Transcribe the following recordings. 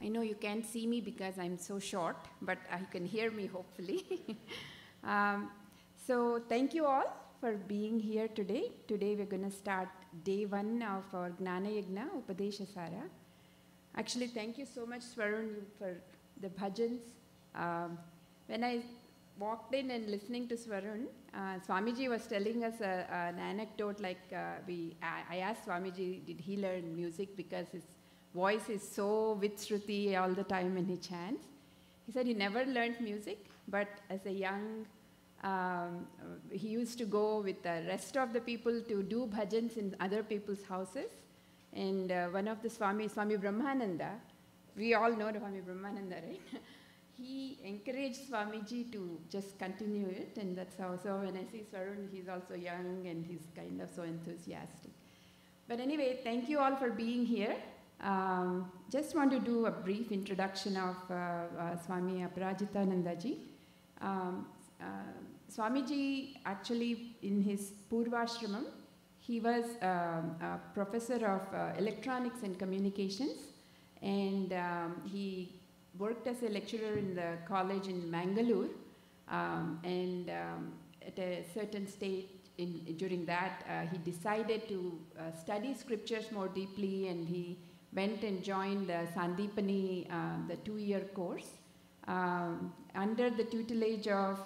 I know you can't see me because I'm so short, but you can hear me hopefully. So thank you all for being here today. Today we're going to start day 1 of our Gnana Yagna Upadesha Sara. Actually, thank you so much, Swarun, for the bhajans. When I walked in and listening to Swarun, Swamiji was telling us an anecdote like I asked Swamiji, did he learn music because his voice is so with Shruti all the time when he chants. He said he never learned music, but as a young, he used to go with the rest of the people to do bhajans in other people's houses. And one of the Swami Brahmananda, we all know Swami Brahmananda, right? He encouraged Swamiji to just continue it, and that's how. So when I see Swarun, he's also young and he's kind of so enthusiastic. But anyway, thank you all for being here. Just want to do a brief introduction of Swami Aparajitanandaji. Swamiji, actually, in his Purvashramam, he was a professor of electronics and communications, and he worked as a lecturer in the college in Mangalore, and at a certain stage during that, he decided to study scriptures more deeply, and he went and joined the Sandipani, the 2-year course, under the tutelage of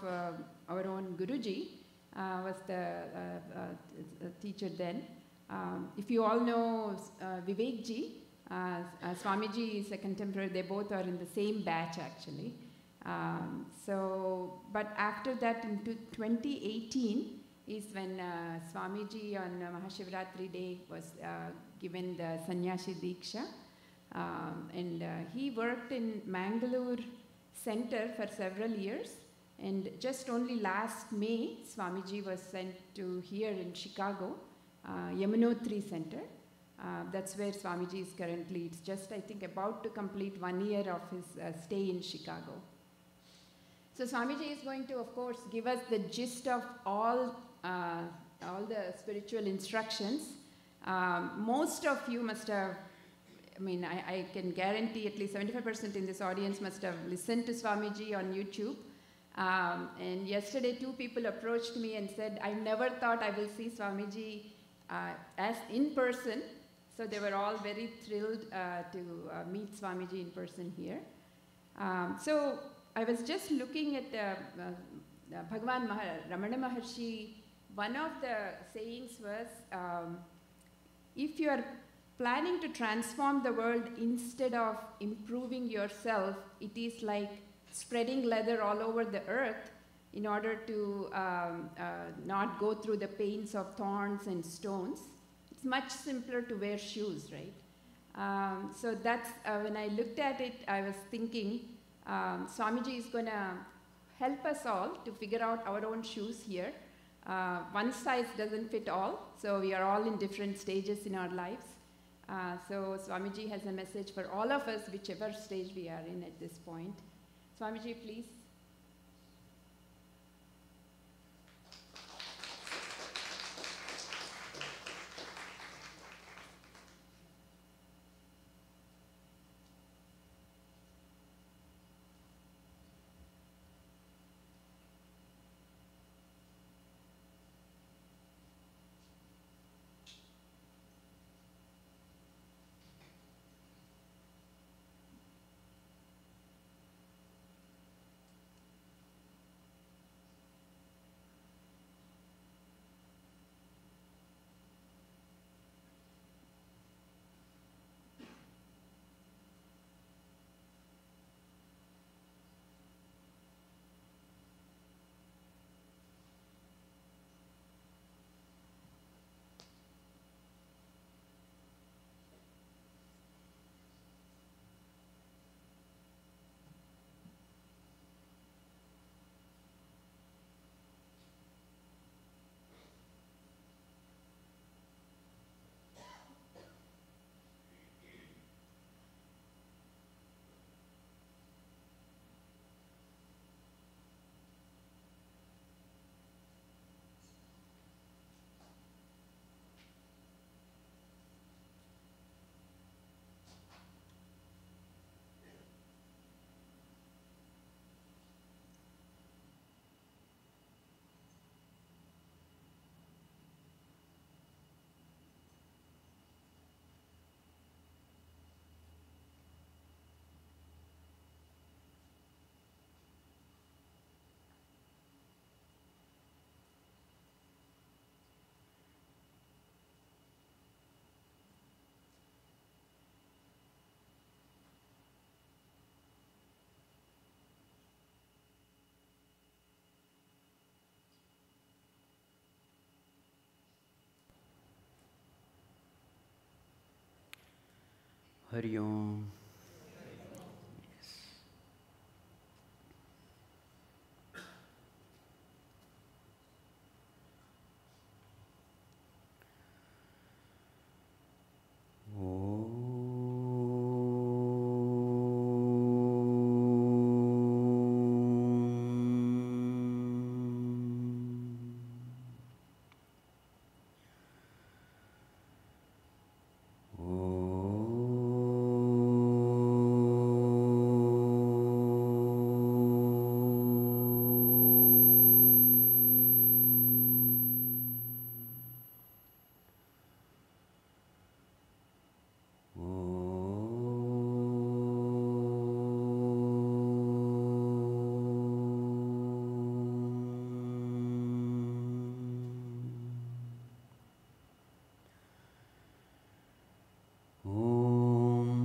our own Guruji, was the teacher then. If you all know Vivekji, Swamiji is a contemporary, they both are in the same batch actually. But after that in 2018 is when Swamiji on Mahashivratri day was given the Sannyasi Diksha. And he worked in Mangalore Center for several years. And just only last May, Swamiji was sent to here in Chicago, Yamunotri Center. That's where Swamiji is currently. It's just, I think, about to complete 1 year of his stay in Chicago. So Swamiji is going to, of course, give us the gist of all the spiritual instructions. Most of you must have, I mean, I can guarantee at least 75% in this audience must have listened to Swamiji on YouTube. And yesterday 2 people approached me and said, I never thought I will see Swamiji as in person. So they were all very thrilled to meet Swamiji in person here. So I was just looking at Bhagavan Ramana Maharshi. One of the sayings was, if you are planning to transform the world instead of improving yourself, it is like spreading leather all over the earth in order to not go through the pains of thorns and stones. It's much simpler to wear shoes, right? So that's, when I looked at it, I was thinking, Swamiji is going to help us all to figure out our own shoes here. One size doesn't fit all, so we are all in different stages in our lives. So Swamiji has a message for all of us, whichever stage we are in at this point. Swamiji, please. Hari Om.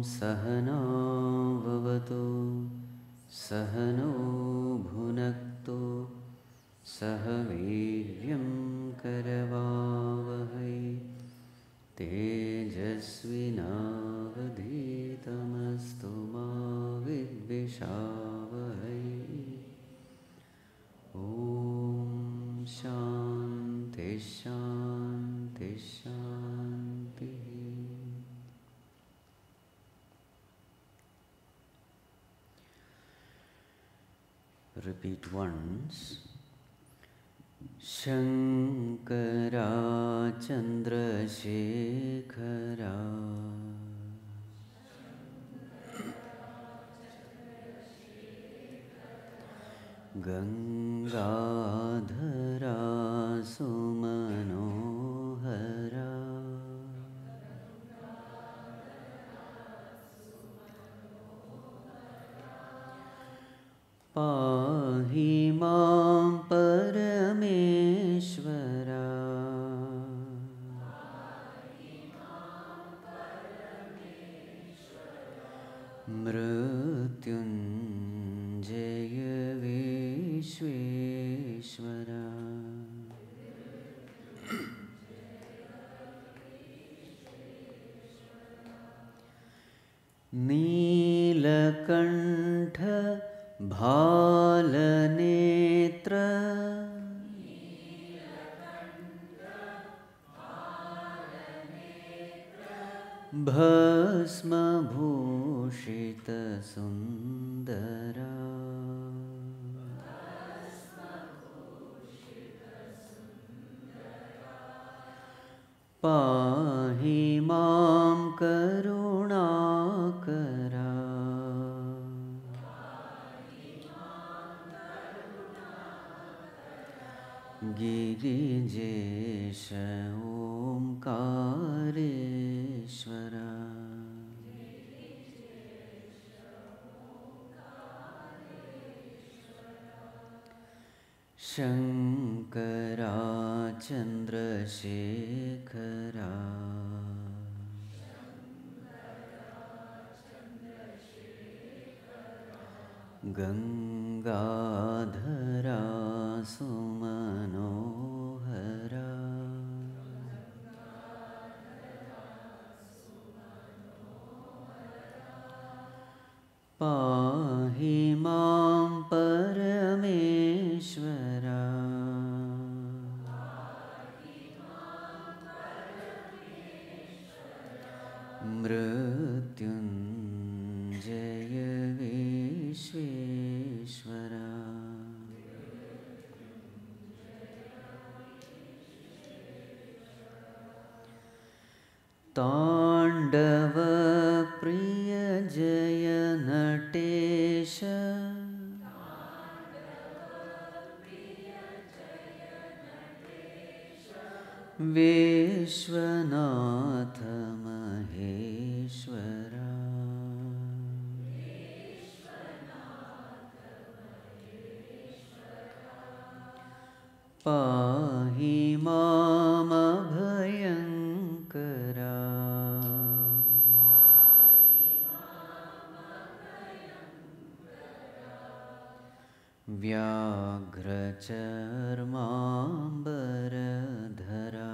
सहना भवतु सहनो भुनक्तु सह वीर्यं करवावहै तेजस्विनावधीतमस्तु मा विद्विषावहै। ॐ शान्ति शान्ति शान्तिः। Repeat once. Shankara Chandrasekhara Gangadhara Sumanohara Pahi Mam Parameshwara Mrityunjaya Vishveshwara Neelakantha Bhalanetra Bhasma Bhushita Sundara Pahi Mam Karunakara Girijesha Omkareshwara Shankara Chandrasekhara Gangadhara Sumanohara Pahi Mam Parameshwara Mrityunjaya Vishveshwara Tandava Priya Jaya Natesha Vishwanatha Maheshwara Pahi Mam Abhayankara Vyagracharmambaradhara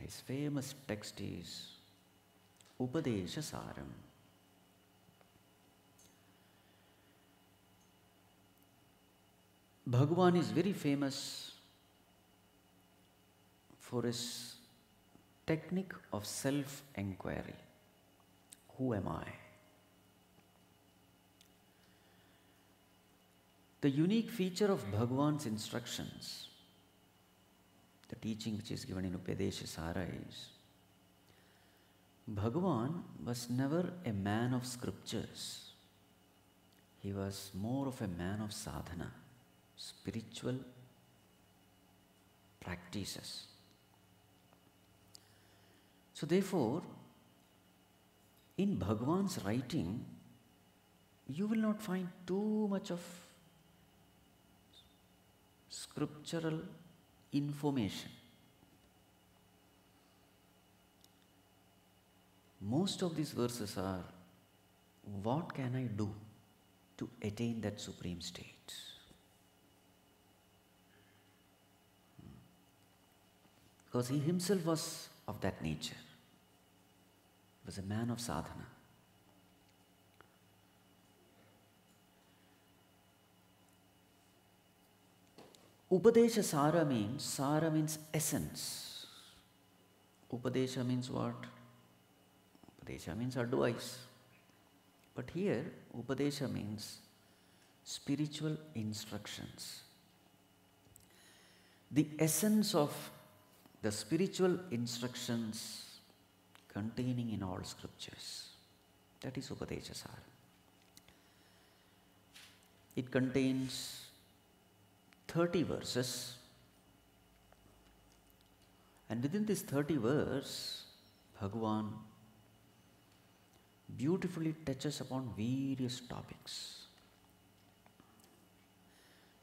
His famous text is Upadesha Saram. Bhagavan is very famous for his technique of self-enquiry. Who am I? The unique feature of Bhagavan's instructions, the teaching which is given in Upadesha Sara, is Bhagavan was never a man of scriptures. He was more of a man of sadhana, spiritual practices. So therefore, in Bhagavan's writing, you will not find too much of scriptural information. Most of these verses are, what can I do to attain that supreme state? Because he himself was of that nature. He was a man of sadhana. Upadesha Sara means essence. Upadesha means what? Upadesha means advice. But here, Upadesha means spiritual instructions. The essence of the spiritual instructions containing in all scriptures. That is Upadesha Sara. It contains 30 verses, and within this 30 verse, Bhagavan beautifully touches upon various topics.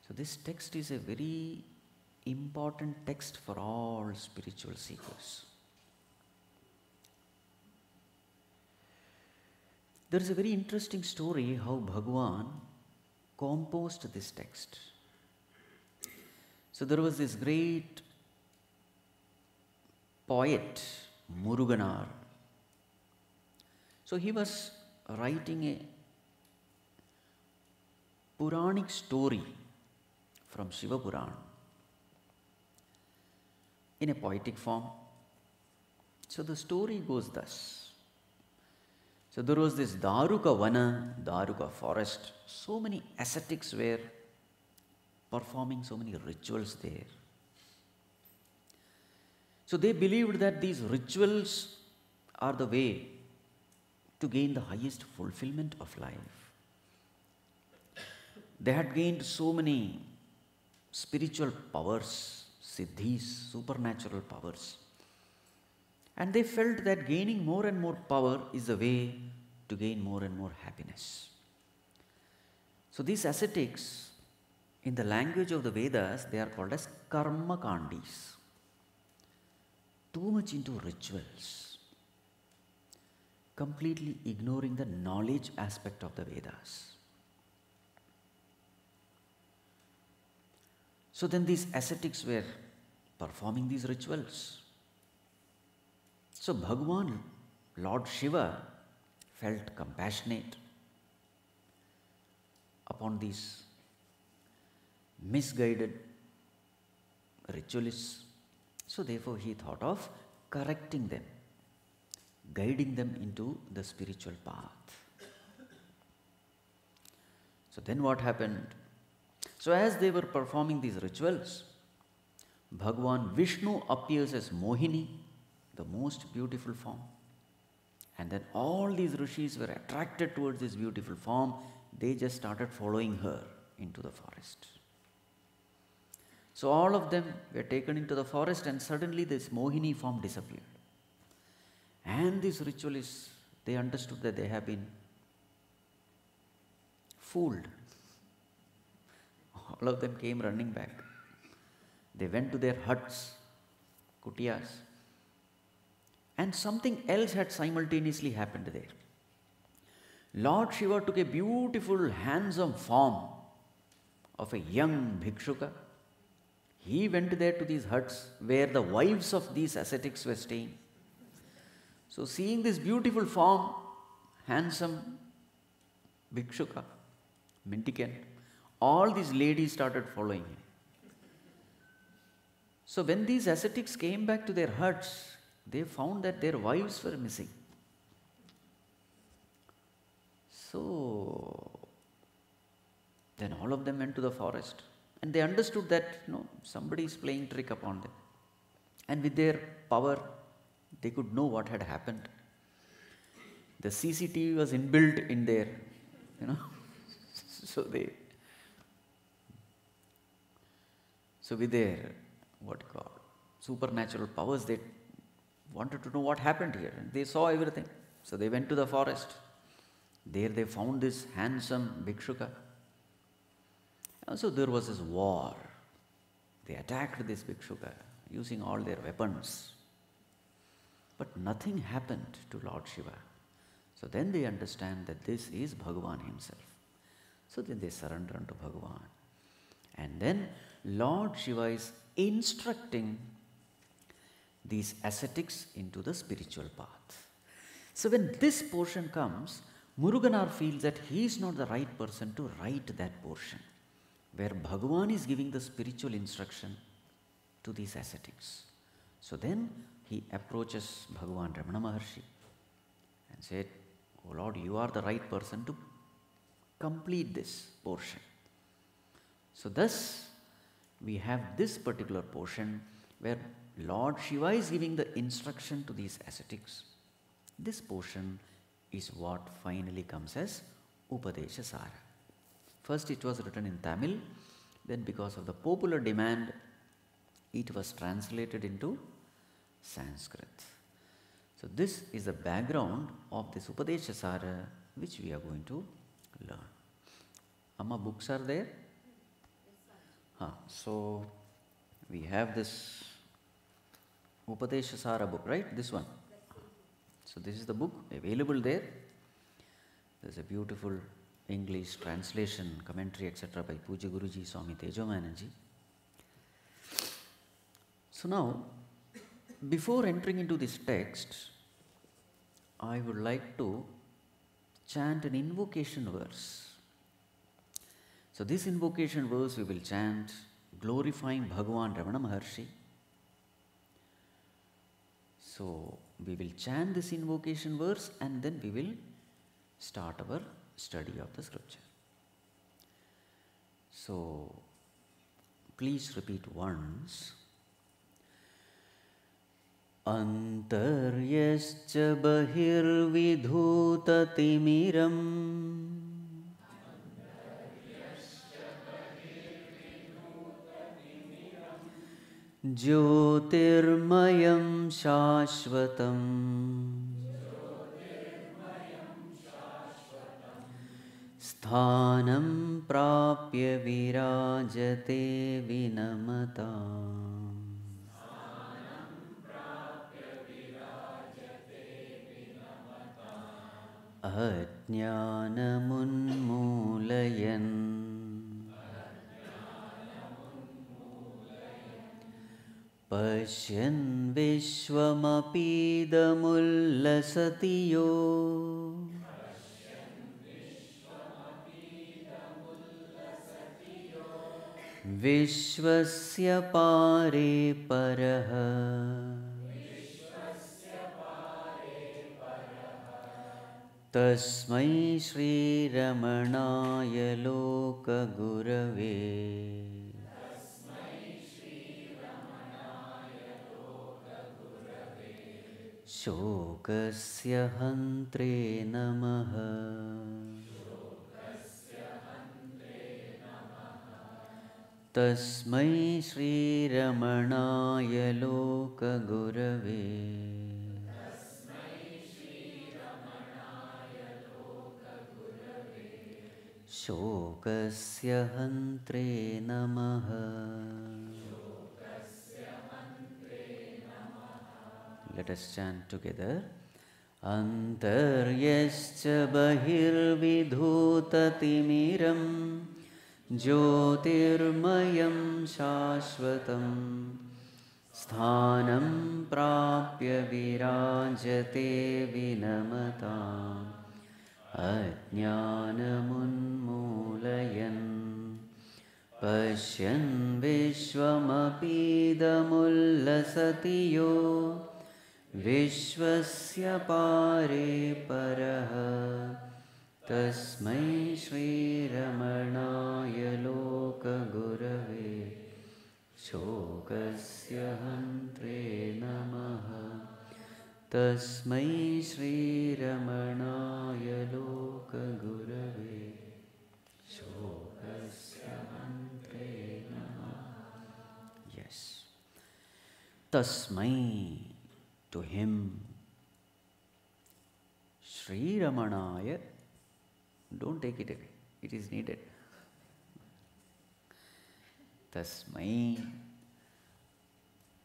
So this text is a very important text for all spiritual seekers. There is a very interesting story how Bhagavan composed this text. So there was this great poet, Muruganar. So he was writing a Puranic story from Shiva Purana in a poetic form. So the story goes thus. So there was this Daruka Vana, Daruka forest. So many ascetics were performing so many rituals there. So they believed that these rituals are the way to gain the highest fulfillment of life. They had gained so many spiritual powers, siddhis, supernatural powers. And they felt that gaining more and more power is the way to gain more and more happiness. So these ascetics, in the language of the Vedas, they are called as karma kandis. Too much into rituals, completely ignoring the knowledge aspect of the Vedas. So then these ascetics were performing these rituals. So Bhagavan, Lord Shiva, felt compassionate upon these misguided ritualists. So therefore he thought of correcting them, guiding them into the spiritual path. So then what happened? So as they were performing these rituals, Bhagavan Vishnu appears as Mohini, the most beautiful form. And then all these rishis were attracted towards this beautiful form. They just started following her into the forest. So all of them were taken into the forest, and suddenly this Mohini form disappeared. And these ritualists, they understood that they have been fooled. All of them came running back. They went to their huts, kutiyas, and something else had simultaneously happened there. Lord Shiva took a beautiful, handsome form of a young bhikshuka, He went there to these huts where the wives of these ascetics were staying. So seeing this beautiful form, handsome Bhikshuka, mendicant, all these ladies started following him. So when these ascetics came back to their huts, they found that their wives were missing. So then all of them went to the forest, and they understood that somebody is playing trick upon them. And with their power, they could know what had happened. The CCTV was inbuilt in there, So with their supernatural powers, they wanted to know what happened here. And they saw everything. So they went to the forest. There they found this handsome Bhikshuka. Also there was this war. They attacked this Bhikshuka using all their weapons. But nothing happened to Lord Shiva. So then they understand that this is Bhagavan himself. So then they surrender unto Bhagavan. And then Lord Shiva is instructing these ascetics into the spiritual path. So when this portion comes, Muruganar feels that he is not the right person to write that portion, where Bhagavan is giving the spiritual instruction to these ascetics. So then he approaches Bhagavan Ramana Maharshi and said, "Oh Lord, you are the right person to complete this portion." So thus we have this particular portion where Lord Shiva is giving the instruction to these ascetics. This portion is what finally comes as Upadesha Sara. First it was written in Tamil, then because of the popular demand, it was translated into Sanskrit. So this is the background of this Upadesha Sara which we are going to learn. Amma, books are there? So we have this Upadesha Sara book, right? This one. So this is the book available there. There's a beautiful English translation, commentary, etc. by Pujya Guruji Swami Tejomananji. So now, before entering into this text, I would like to chant an invocation verse. So this invocation verse we will chant glorifying Bhagavan Ramana Maharshi. So we will chant this invocation verse and then we will start our study of the scripture. So please repeat once. Antaryascha bahirvidhutatimiram Jyotirmayam Shashvatam Sthanam Prapya Virajate Vinamatam Ajnanamunmulayan Pashyan Vishwamapidamullasatiyo Vishwasya Pare Paraha Tasmai Shri Ramanaya Loka Gurave Shokasya Hantre Namaha Tasmai Shri Ramanaya Loka Gurave Shokasya Hantre Namaha. Let us chant together. Antaryascha bahirvidhutatimiram ज्योतिर्मयं शाश्वतं स्थानं प्राप्य विराजते विनमताम् अज्ञानमुन्मूलयन् पश्यन् विश्वमपीदमुल्लसति यो विश्वस्य पारे परः तस्मै श्रीरमणाय लोकगुरवे शोकस्य हन्त्रे नमः तस्मै श्रीरमणाय लोकगुरवे शोकस्य हन्त्रे नमः. Yes. Tasmai, to him. Sri Ramanaya, don't take it away, it is needed. Tasmai,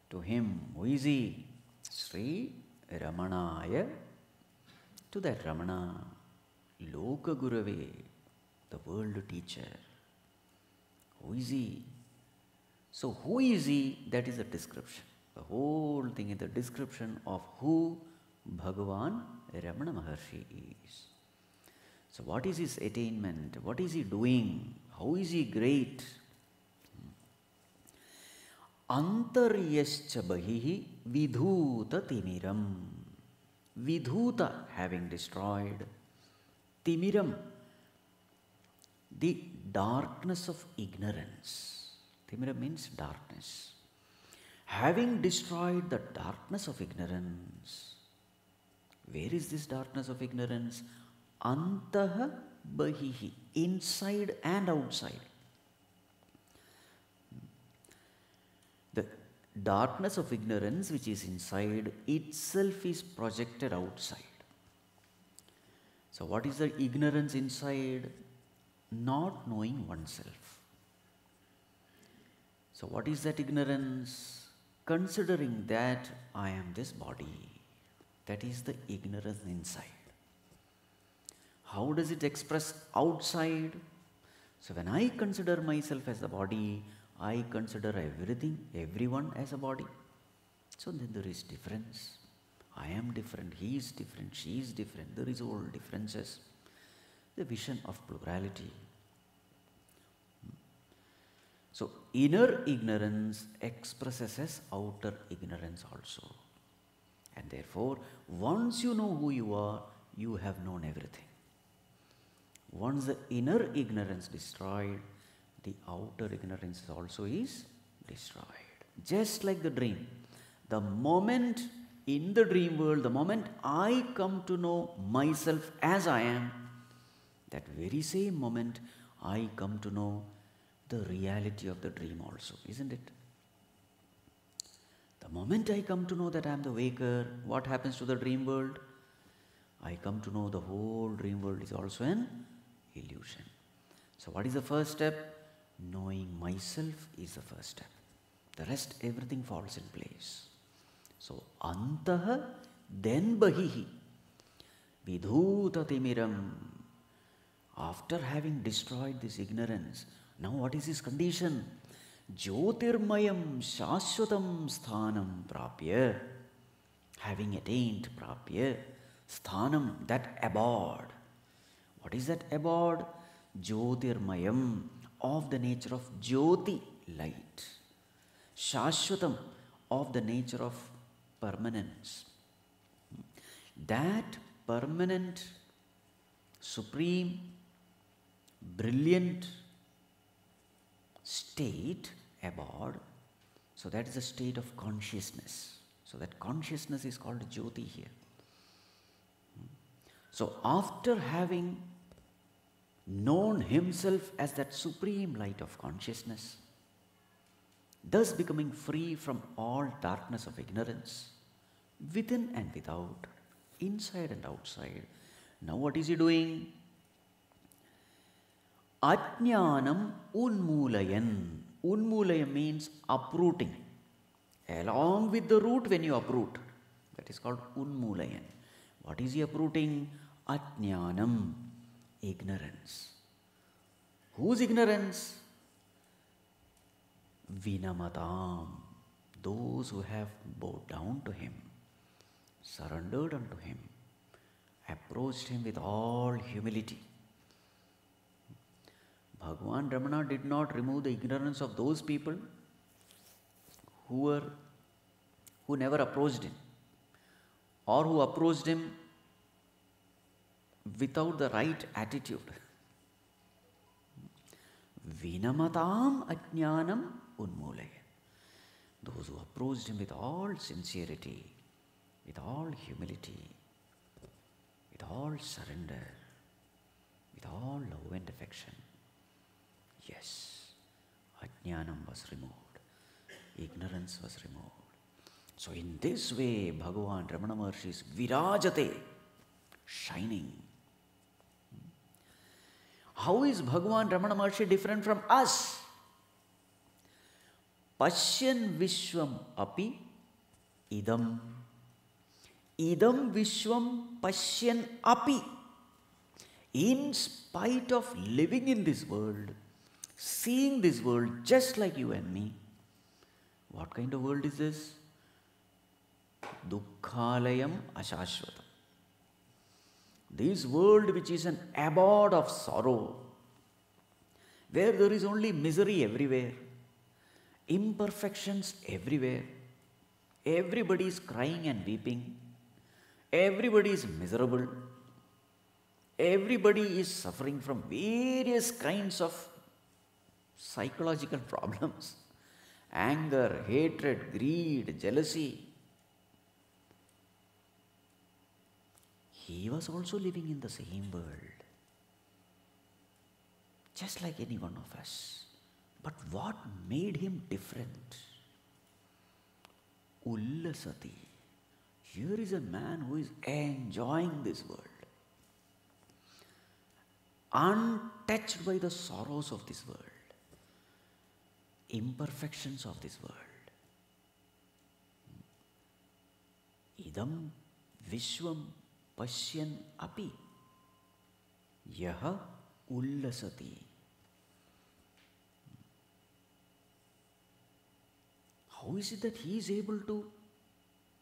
to him. Who is he? Sri Ramanaya, to that Ramana, Loka Gurave, the world teacher. Who is he? So who is he? That is a description. The whole thing is the description of who Bhagavan Ramana Maharshi is. So what is his attainment? What is he doing? How is he great? Antaryascha bahihi vidhuta timiram. Vidhuta, having destroyed. Timiram, the darkness of ignorance. Timiram means darkness. Having destroyed the darkness of ignorance. Where is this darkness of ignorance? Antaha bahihi, inside and outside. The darkness of ignorance which is inside itself is projected outside. So what is the ignorance inside? Not knowing oneself. So what is that ignorance? Considering that I am this body. That is the ignorance inside. How does it express outside? So when I consider myself as a body, I consider everything, everyone as a body. So then there is difference. I am different, he is different, she is different. There is all differences. The vision of plurality. So inner ignorance expresses as outer ignorance also. And therefore, once you know who you are, you have known everything. Once the inner ignorance destroyed, the outer ignorance also is destroyed. Just like the dream. The moment in the dream world, the moment I come to know myself as I am, that very same moment I come to know the reality of the dream also, isn't it? The moment I come to know that I am the waker, what happens to the dream world? I come to know the whole dream world is also an illusion. So what is the first step? Knowing myself is the first step. The rest, everything falls in place. So antaha, then bahihi, vidhuta timiram. After having destroyed this ignorance, now what is his condition? Jyotirmayam shashvatam sthanam prapya. Having attained prapya, sthanam, that abode. What is that abode? Jyotirmayam, of the nature of jyoti, light. Shashvatam, of the nature of permanence. That permanent, supreme, brilliant state, abode, so that is the state of consciousness. So that consciousness is called jyoti here. So after having known himself as that supreme light of consciousness, thus becoming free from all darkness of ignorance, within and without, inside and outside. Now what is he doing? Ajnanam unmulayan. Unmulayan means uprooting. Along with the root, when you uproot, that is called unmulayan. What is he uprooting? Ajnanam, ignorance. Whose ignorance? Vinamatam. Those who have bowed down to him, surrendered unto him, approached him with all humility. Bhagavan Ramana did not remove the ignorance of those people who never approached him, or who approached him without the right attitude. Vinamatam ajnanam unmulaya. Those who approached him with all sincerity, with all humility, with all surrender, with all love and affection. Yes, ajnanam was removed, ignorance was removed. So in this way, Bhagavan Ramana Maharshi is virajate, shining. How is Bhagavan Ramana Maharshi different from us? Pashyan Vishwam api idam. Idam Vishwam Pashyan api. In spite of living in this world, seeing this world just like you and me, what kind of world is this? Dukkhalayam ashashvatam. This world which is an abode of sorrow, where there is only misery everywhere, imperfections everywhere, everybody is crying and weeping, everybody is miserable, everybody is suffering from various kinds of psychological problems, anger, hatred, greed, jealousy. He was also living in the same world, just like any one of us. But what made him different? Ullasati. Here is a man who is enjoying this world, untouched by the sorrows of this world, imperfections of this world. Idam Vishwam Pashyan api yaha ullasati. How is it that he is able to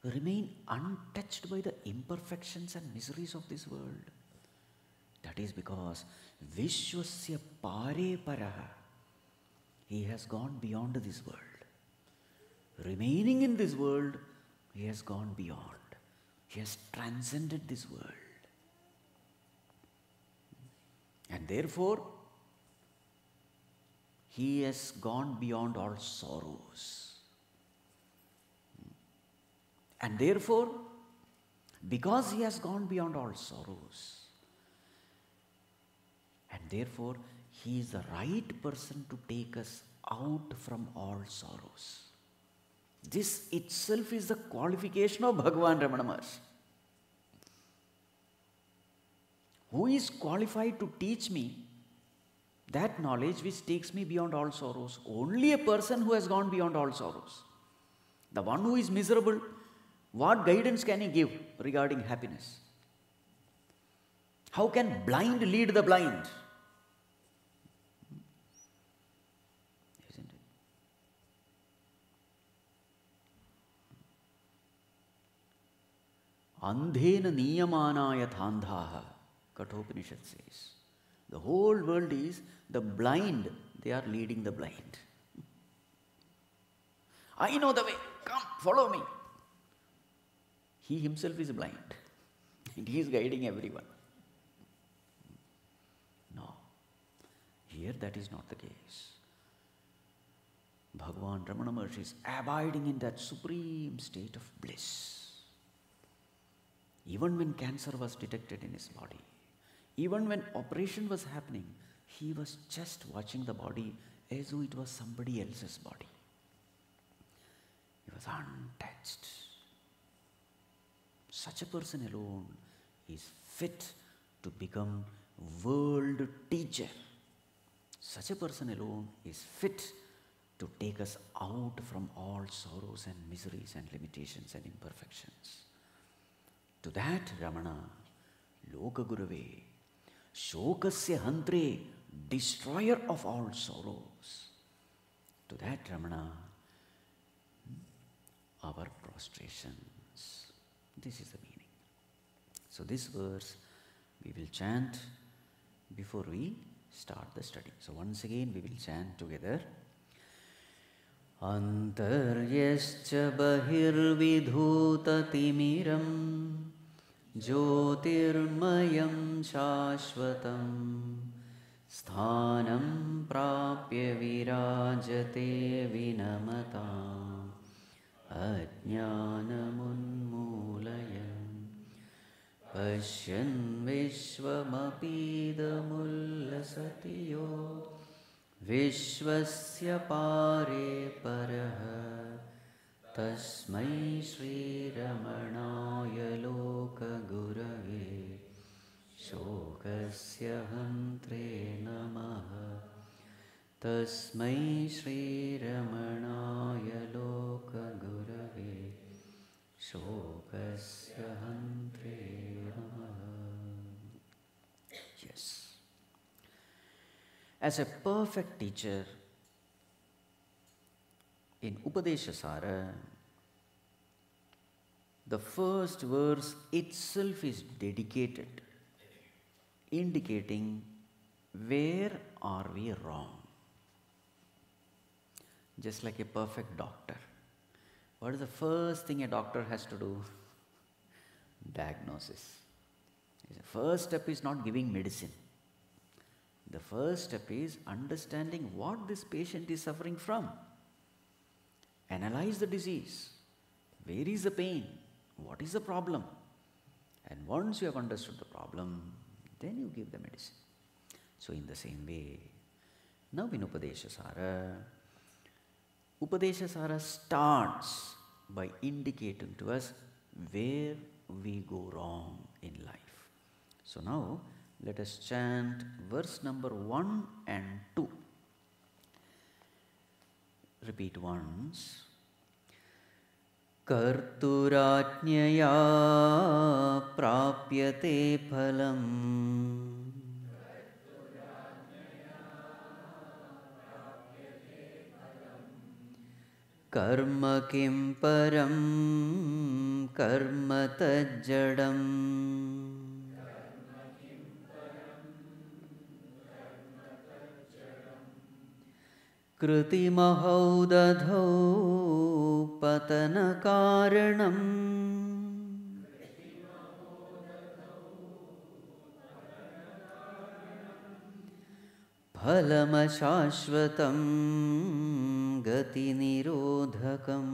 remain untouched by the imperfections and miseries of this world? That is because Vishwasya pare paraha. He has gone beyond this world. Remaining in this world, he has gone beyond. He has transcended this world. And therefore, he has gone beyond all sorrows. And therefore, because he has gone beyond all sorrows, and therefore, he is the right person to take us out from all sorrows. This itself is the qualification of Bhagavan Ramana Maharshi. Who is qualified to teach me that knowledge which takes me beyond all sorrows? Only a person who has gone beyond all sorrows. The one who is miserable, what guidance can he give regarding happiness? How can blind lead the blind? Isn't it? Andhena niyamanaya thandhaha, Kathopanishad says. The whole world is the blind, they are leading the blind. I know the way, come, follow me. He himself is blind and he is guiding everyone. No, here that is not the case. Bhagavan Ramana Maharshi is abiding in that supreme state of bliss. Even when cancer was detected in his body, even when operation was happening, he was just watching the body as though it was somebody else's body. He was untouched. Such a person alone is fit to become world teacher. Such a person alone is fit to take us out from all sorrows and miseries and limitations and imperfections. To that Ramana, Lokagurave, Shokasya Hantre destroyer of all sorrows. To that Ramana, our prostrations. This is the meaning. So this verse we will chant before we start the study. So once again we will chant together. Antaryascha bahirvidhutatimiram jyotirmayam shashvatam sthanam prapya virajate vinamatam ajnanamunmulayan Pashyan vishvamapidamullasatiyo Vishvasya pare paraha Tasmai Shri Ramanaya Loka Gurave Shokasya Hantre Namaha Tasmai Shri Ramanaya Loka Gurave Shokasya Hantre Namaha. Yes. As a perfect teacher, in Upadeshasara, the first verse itself is dedicated, indicating where are we wrong. Just like a perfect doctor. What is the first thing a doctor has to do? Diagnosis. The first step is not giving medicine. The first step is understanding what this patient is suffering from. Analyze the disease. Where is the pain? What is the problem? And once you have understood the problem, then you give the medicine. So in the same way, now in Upadeshasara, Upadeshasara starts by indicating to us where we go wrong in life. So now, let us chant verse number 1 and 2. Repeat once. Karturajñaya prapyate phalam Karma kim param karma tajjadam Kriti mahaudadhau patana karanam Phalama shashvatam gati nirodhakam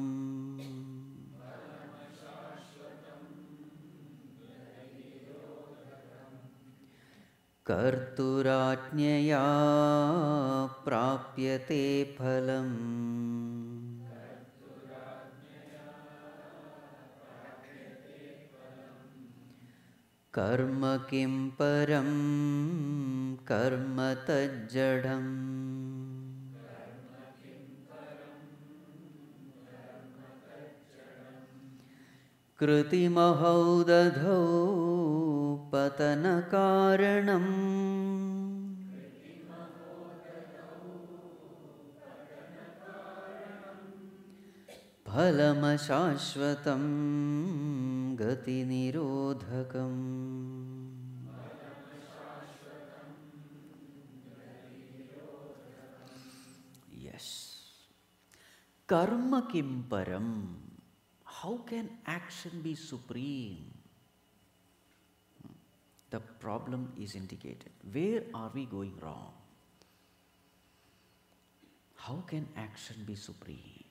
Karturajñaya prapyate phalam Karma kim param karma tajjadam Kriti mahaudadhau patana karanam Phalama shashvatam gati nirodhakam. Yes. Karma kim param. How can action be supreme? The problem is indicated. Where are we going wrong? How can action be supreme?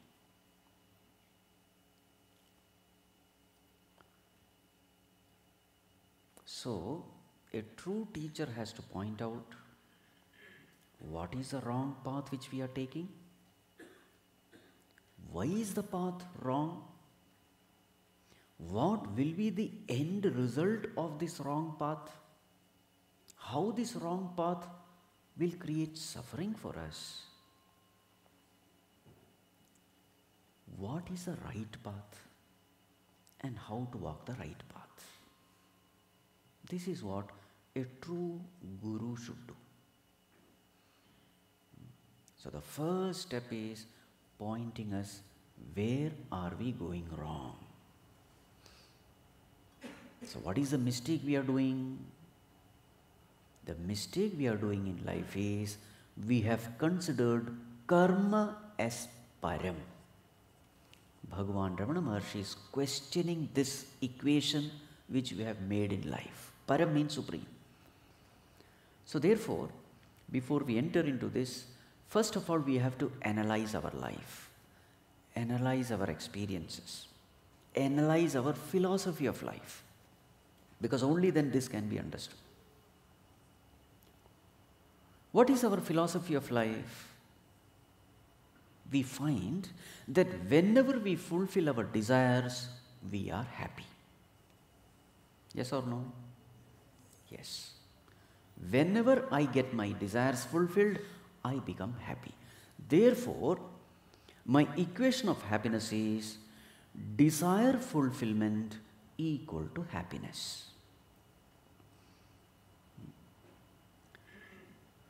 So, a true teacher has to point out what is the wrong path which we are taking? Why is the path wrong? What will be the end result of this wrong path? How this wrong path will create suffering for us? What is the right path? And how to walk the right path? This is what a true guru should do. So the first step is pointing us where are we going wrong. So what is the mistake we are doing? The mistake we are doing in life is we have considered karma as param. Bhagavan Ramana Maharshi is questioning this equation which we have made in life. Param means supreme. So therefore, before we enter into this, first of all we have to analyze our life, analyze our experiences, analyze our philosophy of life, because only then this can be understood. What is our philosophy of life? We find that whenever we fulfill our desires, we are happy. Yes or no? Yes. Whenever I get my desires fulfilled, I become happy. Therefore, my equation of happiness is desire fulfillment equal to happiness.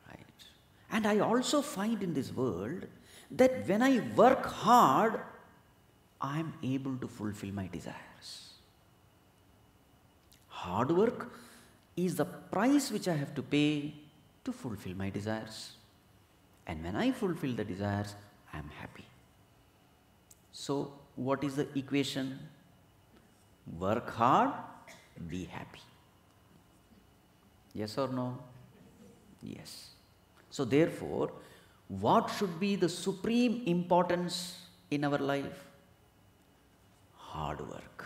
Right. And I also find in this world that when I work hard, I am able to fulfill my desires. Hard work is the price which I have to pay to fulfill my desires. And when I fulfill the desires, I am happy. So, what is the equation? Work hard, be happy. Yes or no? Yes. So, therefore, what should be the supreme importance in our life? Hard work.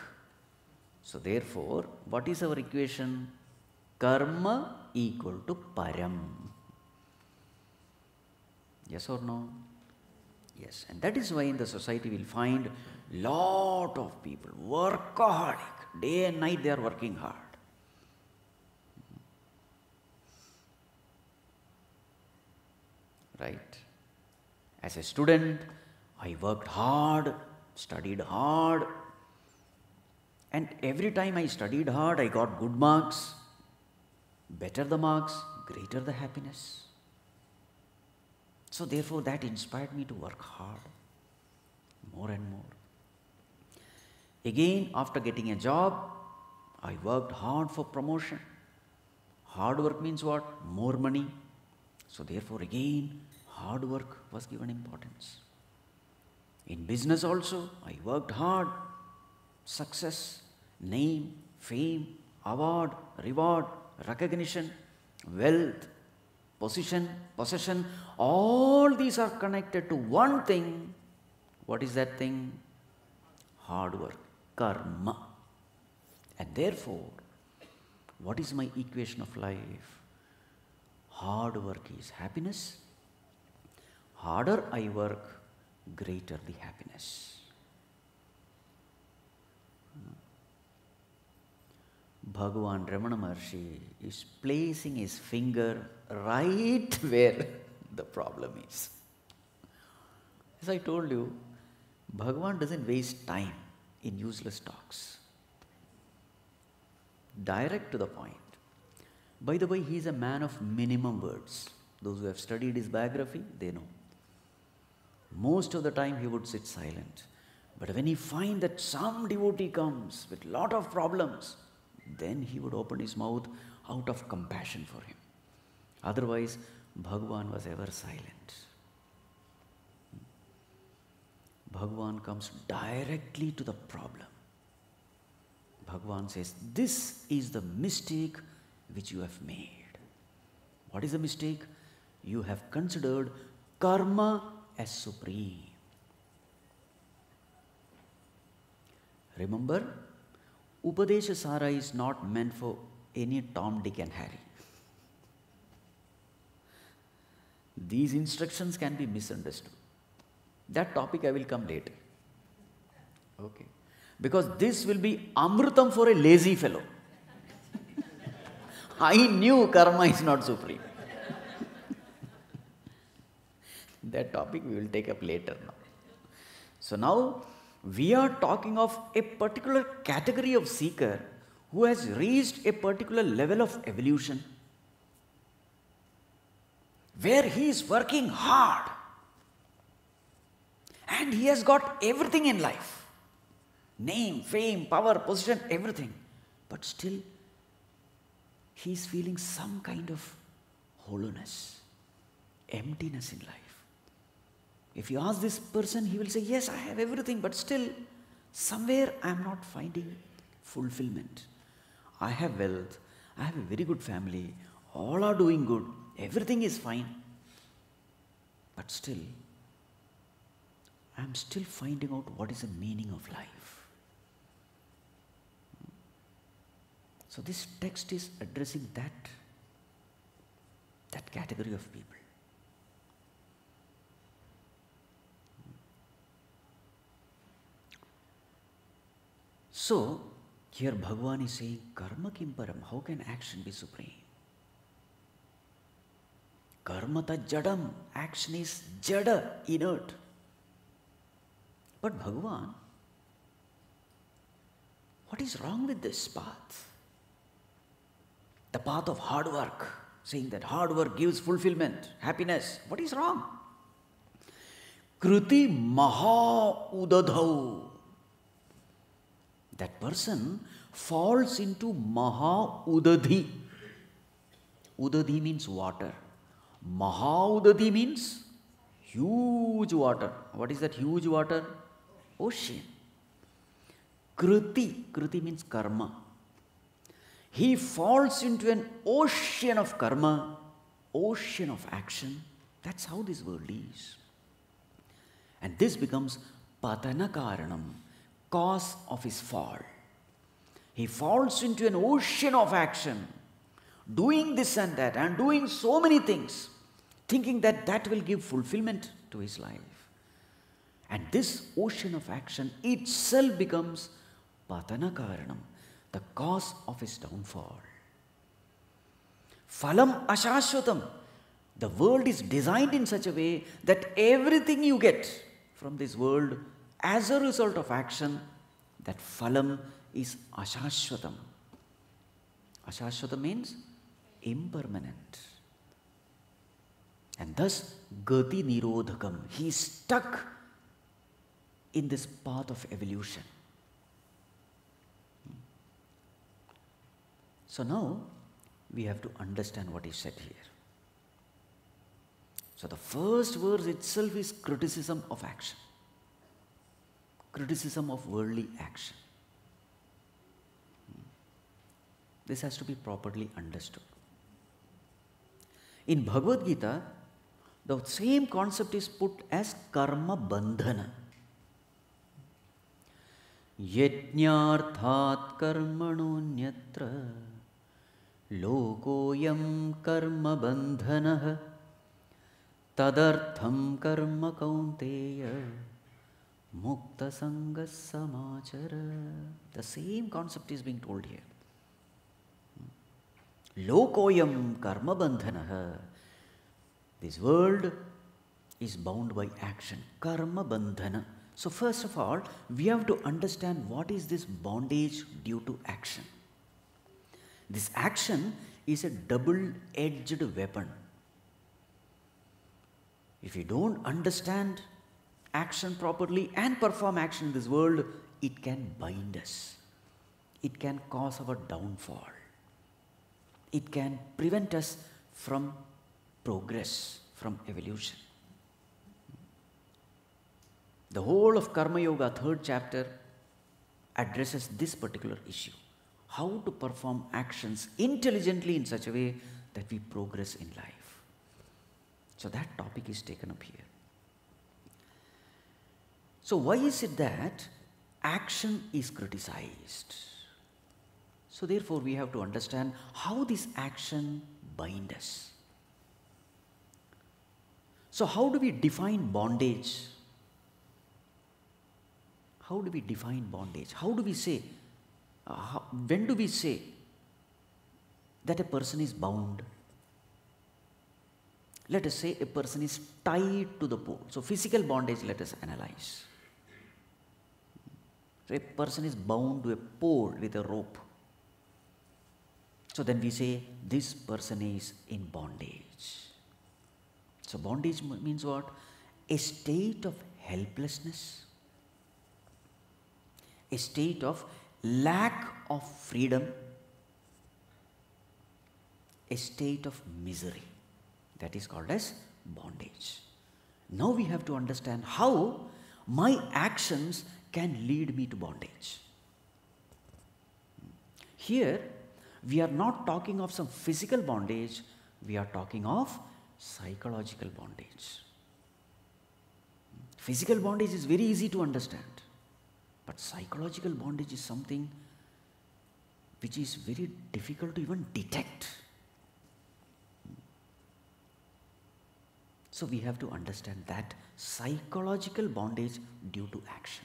So, therefore, what is our equation? Karma equal to param. Yes or no? Yes. And that is why in the society we will find lot of people, workaholic, day and night they are working hard. Right? As a student, I worked hard, studied hard, and every time I studied hard, I got good marks. Better the marks, greater the happiness. So therefore, that inspired me to work hard, more and more. Again, after getting a job, I worked hard for promotion. Hard work means what? More money. So therefore, again, hard work was given importance. In business also, I worked hard. Success, name, fame, award, reward, recognition, wealth, possession, all these are connected to one thing. What is that thing? Hard work, karma. And therefore, what is my equation of life? Hard work is happiness. Harder I work, greater the happiness. Bhagavan Ramana Maharshi is placing his finger right where the problem is. As I told you, Bhagavan doesn't waste time in useless talks. Direct to the point. By the way, he is a man of minimum words. Those who have studied his biography, they know. Most of the time he would sit silent. But when he finds that some devotee comes with lot of problems, then he would open his mouth out of compassion for him. Otherwise, Bhagavan was ever silent. Bhagavan comes directly to the problem. Bhagavan says, this is the mistake which you have made. What is the mistake? You have considered karma as supreme. Remember, Upadesha Sara is not meant for any Tom, Dick and Harry. These instructions can be misunderstood. That topic I will come later. Okay. Because this will be Amrutam for a lazy fellow. I knew karma is not supreme. That topic we will take up later now. So now, we are talking of a particular category of seeker who has reached a particular level of evolution where he is working hard And he has got everything in life. Name, fame, power, position, everything. But still, he is feeling some kind of hollowness, emptiness in life. If you ask this person, he will say, yes, I have everything, but still, somewhere I am not finding fulfillment. I have wealth, I have a very good family, all are doing good, everything is fine. But still, I am still finding out what is the meaning of life. So this text is addressing that category of people. So, here Bhagavan is saying, karma kim param, how can action be supreme? Karma ta jadam, action is jada, inert. But Bhagavan, what is wrong with this path? The path of hard work, saying that hard work gives fulfillment, happiness. What is wrong? Kriti maha udadhau. That person falls into maha udadhi. Udadhi means water. Maha udadhi means huge water. What is that huge water? Ocean. Kriti means karma. He falls into an ocean of karma, ocean of action. That's how this world is. And this becomes patana karanam, cause of his fall. He falls into an ocean of action, doing this and that, and doing so many things, thinking that that will give fulfillment to his life. And this ocean of action itself becomes patana karanam, the cause of his downfall. Phalam ashashvatam. The world is designed in such a way that everything you get from this world as a result of action, that phalam is ashashvatam. Ashashvatam means impermanent. And thus, gati nirodhakam. He is stuck in this path of evolution. So now, we have to understand what is said here. So the first verse itself is criticism of action. Criticism of worldly action. This has to be properly understood. In Bhagavad Gita, the same concept is put as karma bandhana. Yajñarthat karmanonyatra lokoyam karma bandhanah tadartham karma kaunteya mukta sangas samachara. The same concept is being told here. Lokoyam karma bandhanah. This world is bound by action. Karma bandhana. So first of all, we have to understand what is this bondage due to action. This action is a double-edged weapon. If you don't understand action properly and perform action in this world, it can bind us. It can cause our downfall. It can prevent us from progress, from evolution. The whole of Karma Yoga, 3rd chapter, addresses this particular issue. How to perform actions intelligently in such a way that we progress in life. So that topic is taken up here. So why is it that action is criticized? So therefore we have to understand how this action binds us. So how do we define bondage? How do we define bondage? How do we say, when do we say that a person is bound? Let us say a person is tied to the pole. So physical bondage, let us analyze. So a person is bound to a pole with a rope. So then we say this person is in bondage. So bondage means what? A state of helplessness, a state of lack of freedom, a state of misery. That is called as bondage. Now we have to understand how my actions can lead me to bondage. Here, we are not talking of some physical bondage, we are talking of psychological bondage. Physical bondage is very easy to understand, but psychological bondage is something which is very difficult to even detect. So we have to understand that psychological bondage due to action.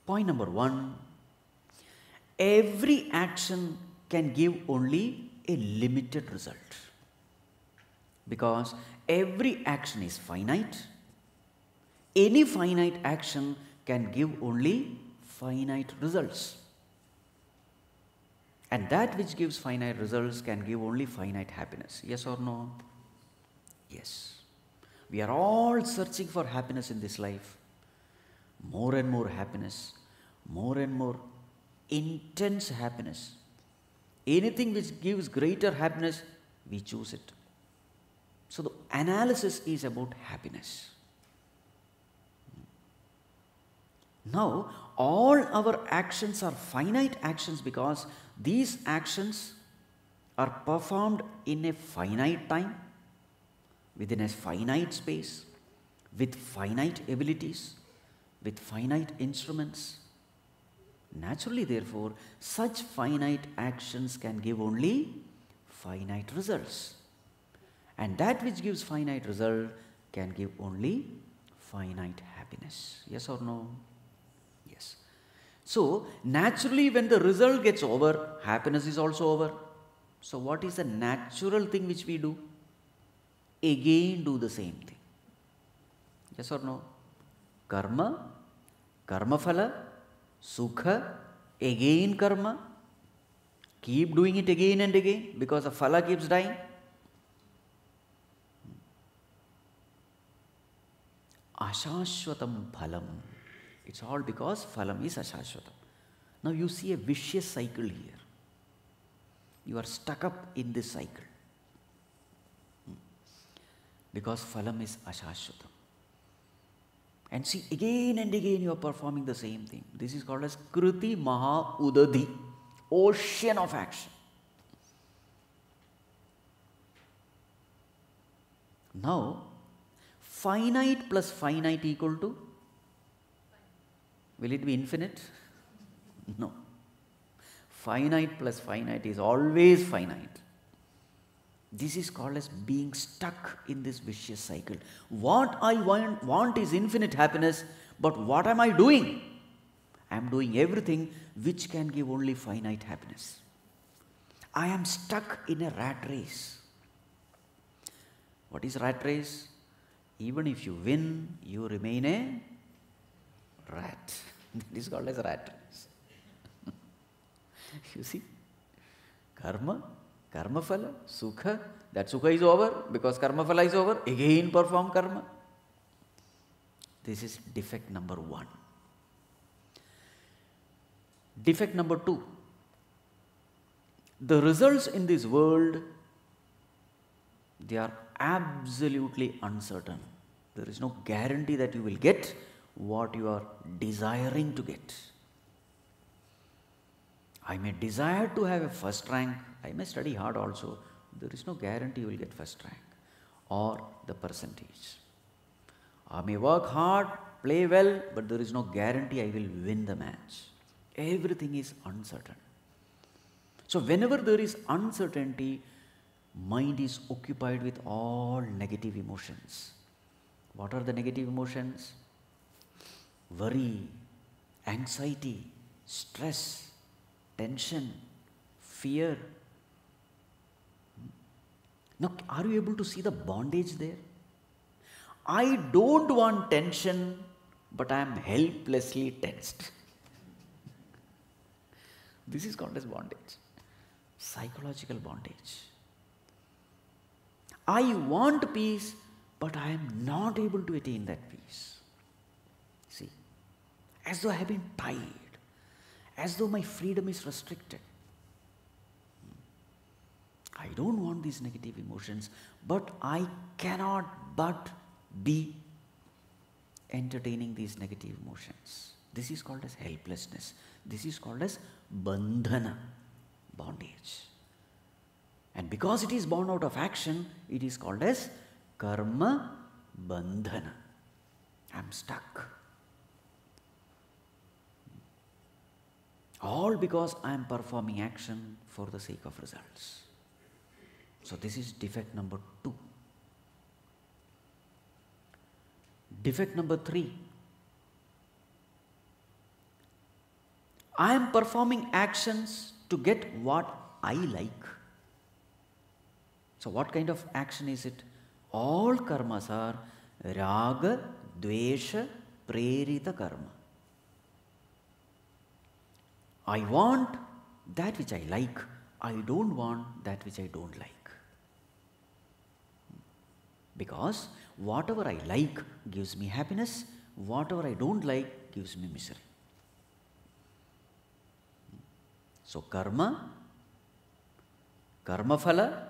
Point number 1, every action can give only a limited result, because every action is finite. Any finite action can give only finite results. And that which gives finite results can give only finite happiness. Yes or no? Yes. We are all searching for happiness in this life. More and more happiness, more and more intense happiness. Anything which gives greater happiness, we choose it. So the analysis is about happiness. Now, all our actions are finite actions because these actions are performed in a finite time, within a finite space, with finite abilities, with finite instruments. Naturally, therefore, such finite actions can give only finite results. And that which gives finite result can give only finite happiness. Yes or no? Yes. So, naturally, when the result gets over, happiness is also over. So, what is the natural thing which we do? Again do the same thing. Yes or no? Karma, karma phala, sukha, again karma. Keep doing it again and again because the phala keeps dying. Ashashvatam phalam. It's all because phalam is ashashvatam. Now you see a vicious cycle here. You are stuck up in this cycle. Because phalam is ashashvatam. And see, again and again you are performing the same thing. This is called as Kriti Maha Udadhi, ocean of action. Now, finite plus finite equal to? Will it be infinite? No. Finite plus finite is always finite. This is called as being stuck in this vicious cycle. What I want is infinite happiness, but what am I doing? I am doing everything which can give only finite happiness. I am stuck in a rat race. What is rat race? Even if you win, you remain a rat. This is called as rat race. You see? Karma, karma phala, sukha. That sukha is over because karma phala is over. Again perform karma. This is defect number 1. Defect number 2. The results in this world, they are absolutely uncertain. There is no guarantee that you will get what you are desiring to get. I may desire to have a first rank. I may study hard also. There is no guarantee you will get first rank or the percentage. I may work hard, play well, but there is no guarantee I will win the match. Everything is uncertain. So whenever there is uncertainty, mind is occupied with all negative emotions. What are the negative emotions? Worry, anxiety, stress, tension, fear. Now, are you able to see the bondage there? I don't want tension, but I am helplessly tensed. This is called as bondage. Psychological bondage. I want peace, but I am not able to attain that peace. See, as though I have been tied, as though my freedom is restricted. I don't want these negative emotions, but I cannot but be entertaining these negative emotions. This is called as helplessness. This is called as bandhana, bondage. And because it is born out of action, it is called as karma bandhana. I am stuck. All because I am performing action for the sake of results. So this is defect number 2. Defect number 3. I am performing actions to get what I like. So what kind of action is it? All karmas are raga, dvesha, prerita karma. I want that which I like. I don't want that which I don't like. Because whatever I like gives me happiness, whatever I don't like gives me misery. So karma, karma phala,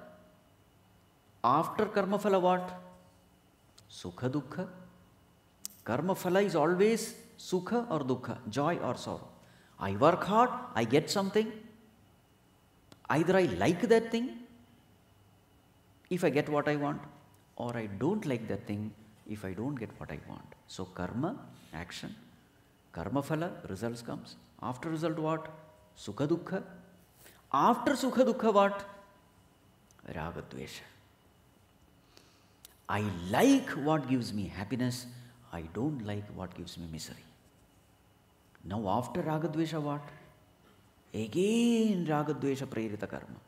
after karma phala what? Sukha dukkha. Karma phala is always sukha or dukkha, joy or sorrow. I work hard, I get something. Either I like that thing, if I get what I want, or I don't like that thing if I don't get what I want. So karma, action, karma phala, results comes. After result what? Sukha dukkha. After sukha dukkha what? Raga dvesha. I like what gives me happiness, I don't like what gives me misery. Now after raga dvesha what? Again raga dvesha prerita karma.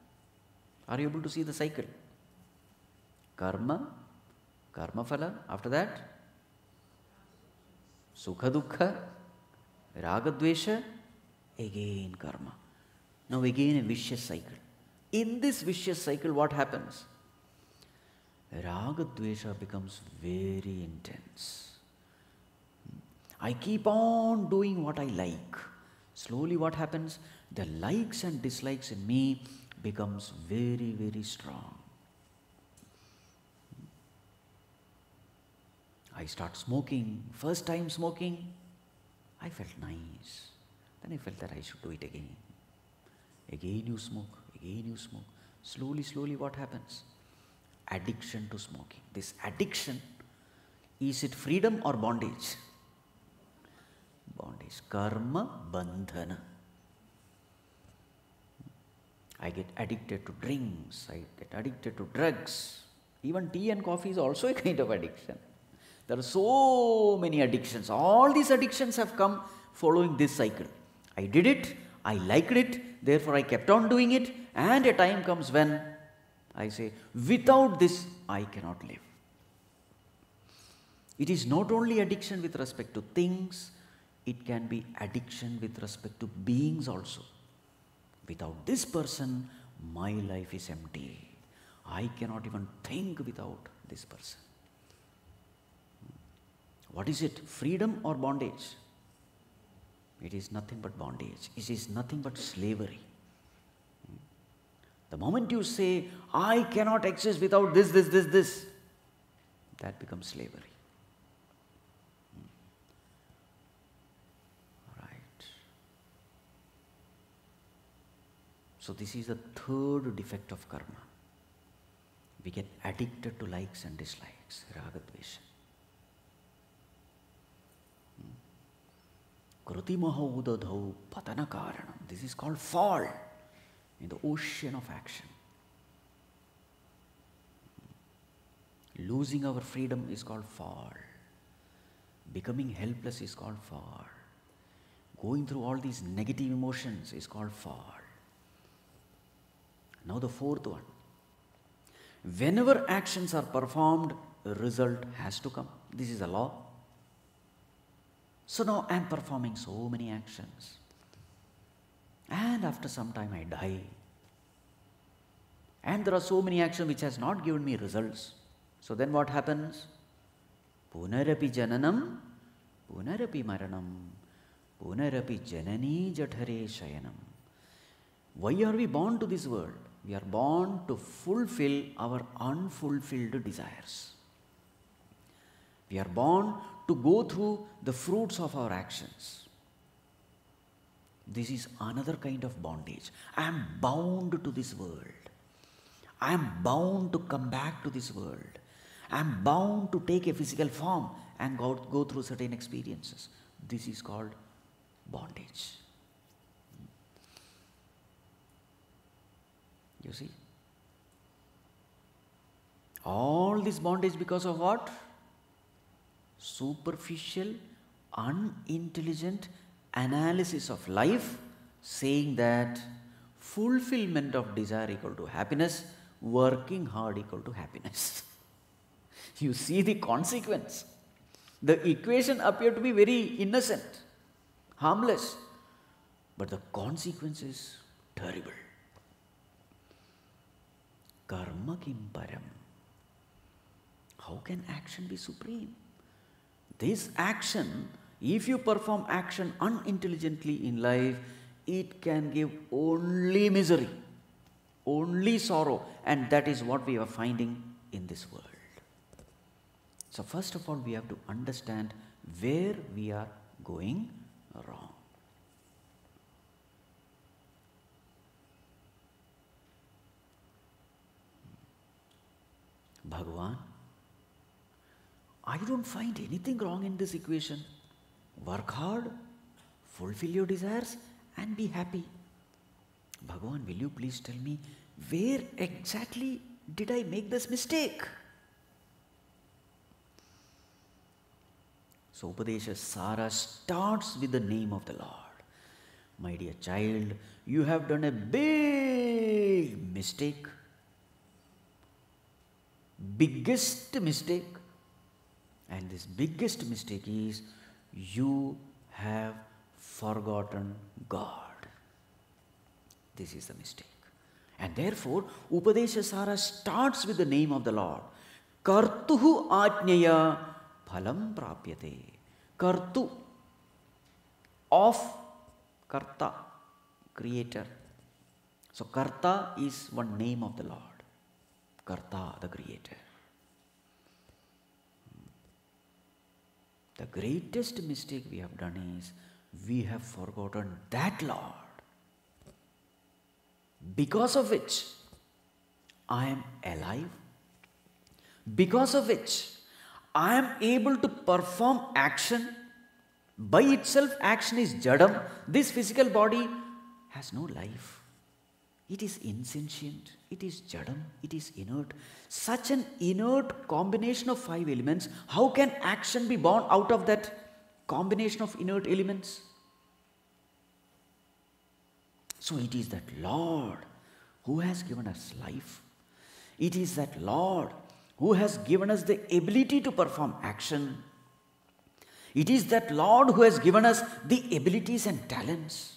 Are you able to see the cycle? Karma, karma phala, after that sukha dukkha, raga dvesha, again karma. Now again a vicious cycle. In this vicious cycle what happens? Raga dvesha becomes very intense. I keep on doing what I like. Slowly what happens? The likes and dislikes in me becomes very, very strong. I start smoking. First time smoking, I felt nice. Then I felt that I should do it again. Again you smoke, again you smoke. Slowly, slowly what happens? Addiction to smoking. This addiction, is it freedom or bondage? Bondage. Karma bandhana. I get addicted to drinks, I get addicted to drugs. Even tea and coffee is also a kind of addiction. There are so many addictions. All these addictions have come following this cycle. I did it, I liked it, therefore I kept on doing it, and a time comes when I say, without this I cannot live. It is not only addiction with respect to things, it can be addiction with respect to beings also. Without this person, my life is empty. I cannot even think without this person. What is it? Freedom or bondage? It is nothing but bondage. It is nothing but slavery. The moment you say, I cannot exist without this, that becomes slavery. Right. So this is the third defect of karma. We get addicted to likes and dislikes, raga dvesha. Krutimaho udadhau patana karanam. This is called fall in the ocean of action. Losing our freedom is called fall. Becoming helpless is called fall. Going through all these negative emotions is called fall. Now the fourth one. Whenever actions are performed, a result has to come. This is a law. So now I am performing so many actions. And after some time I die. And there are so many actions which has not given me results. So then what happens? Punarapi jananam, punarapi maranam, punarapi janani jathare shayanam. Why are we born to this world? We are born to fulfill our unfulfilled desires. We are born to go through the fruits of our actions. This is another kind of bondage. I am bound to this world. I am bound to come back to this world. I am bound to take a physical form and go through certain experiences. This is called bondage. You see? All this bondage because of what? Superficial, unintelligent analysis of life, saying that fulfillment of desire equal to happiness, working hard equal to happiness. You see the consequence. The equation appeared to be very innocent, harmless, but the consequence is terrible. Karma kim param. How can action be supreme? This action, if you perform action unintelligently in life, it can give only misery, only sorrow, and that is what we are finding in this world. So first of all, we have to understand where we are going wrong. Bhagavan, I don't find anything wrong in this equation. Work hard, fulfill your desires, and be happy. Bhagavan, will you please tell me where exactly did I make this mistake? So Upadesha Sara starts with the name of the Lord. My dear child, you have done a big mistake. Biggest mistake. And this biggest mistake is you have forgotten God. This is the mistake. And therefore, Upadesha Sara starts with the name of the Lord. Kartuhu ajnaya phalam prapyate. Kartu, of Karta, creator. So Karta is one name of the Lord. Karta, the creator. The greatest mistake we have done is we have forgotten that Lord, because of which I am alive, because of which I am able to perform action. By itself, action is jadam. This physical body has no life. It is insentient, it is jadam, it is inert. Such an inert combination of 5 elements, how can action be born out of that combination of inert elements? So it is that Lord who has given us life. It is that Lord who has given us the ability to perform action. It is that Lord who has given us the abilities and talents.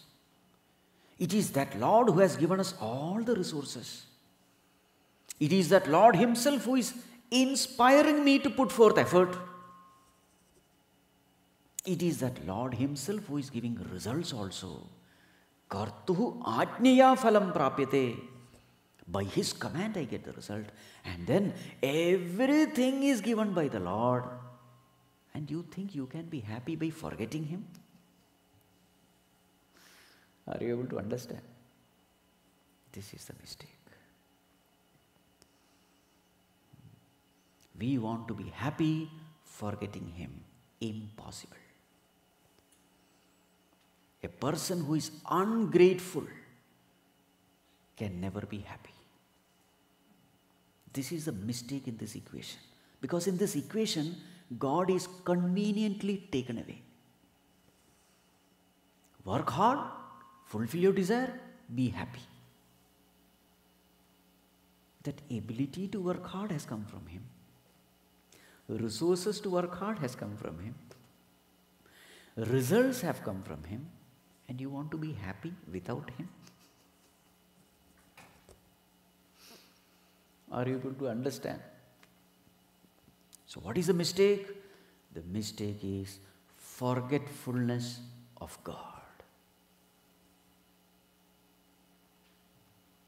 It is that Lord who has given us all the resources. It is that Lord Himself who is inspiring me to put forth effort. It is that Lord Himself who is giving results also. Kartuhu ajnaya phalam prapyate. By His command I get the result. And then everything is given by the Lord. And you think you can be happy by forgetting Him? Are you able to understand? This is the mistake. We want to be happy forgetting Him. Impossible. A person who is ungrateful can never be happy. This is the mistake in this equation. Because in this equation, God is conveniently taken away. Work hard, fulfill your desire, be happy. That ability to work hard has come from Him. Resources to work hard has come from Him. Results have come from Him. And you want to be happy without Him? Are you able to understand? So what is the mistake? The mistake is forgetfulness of God.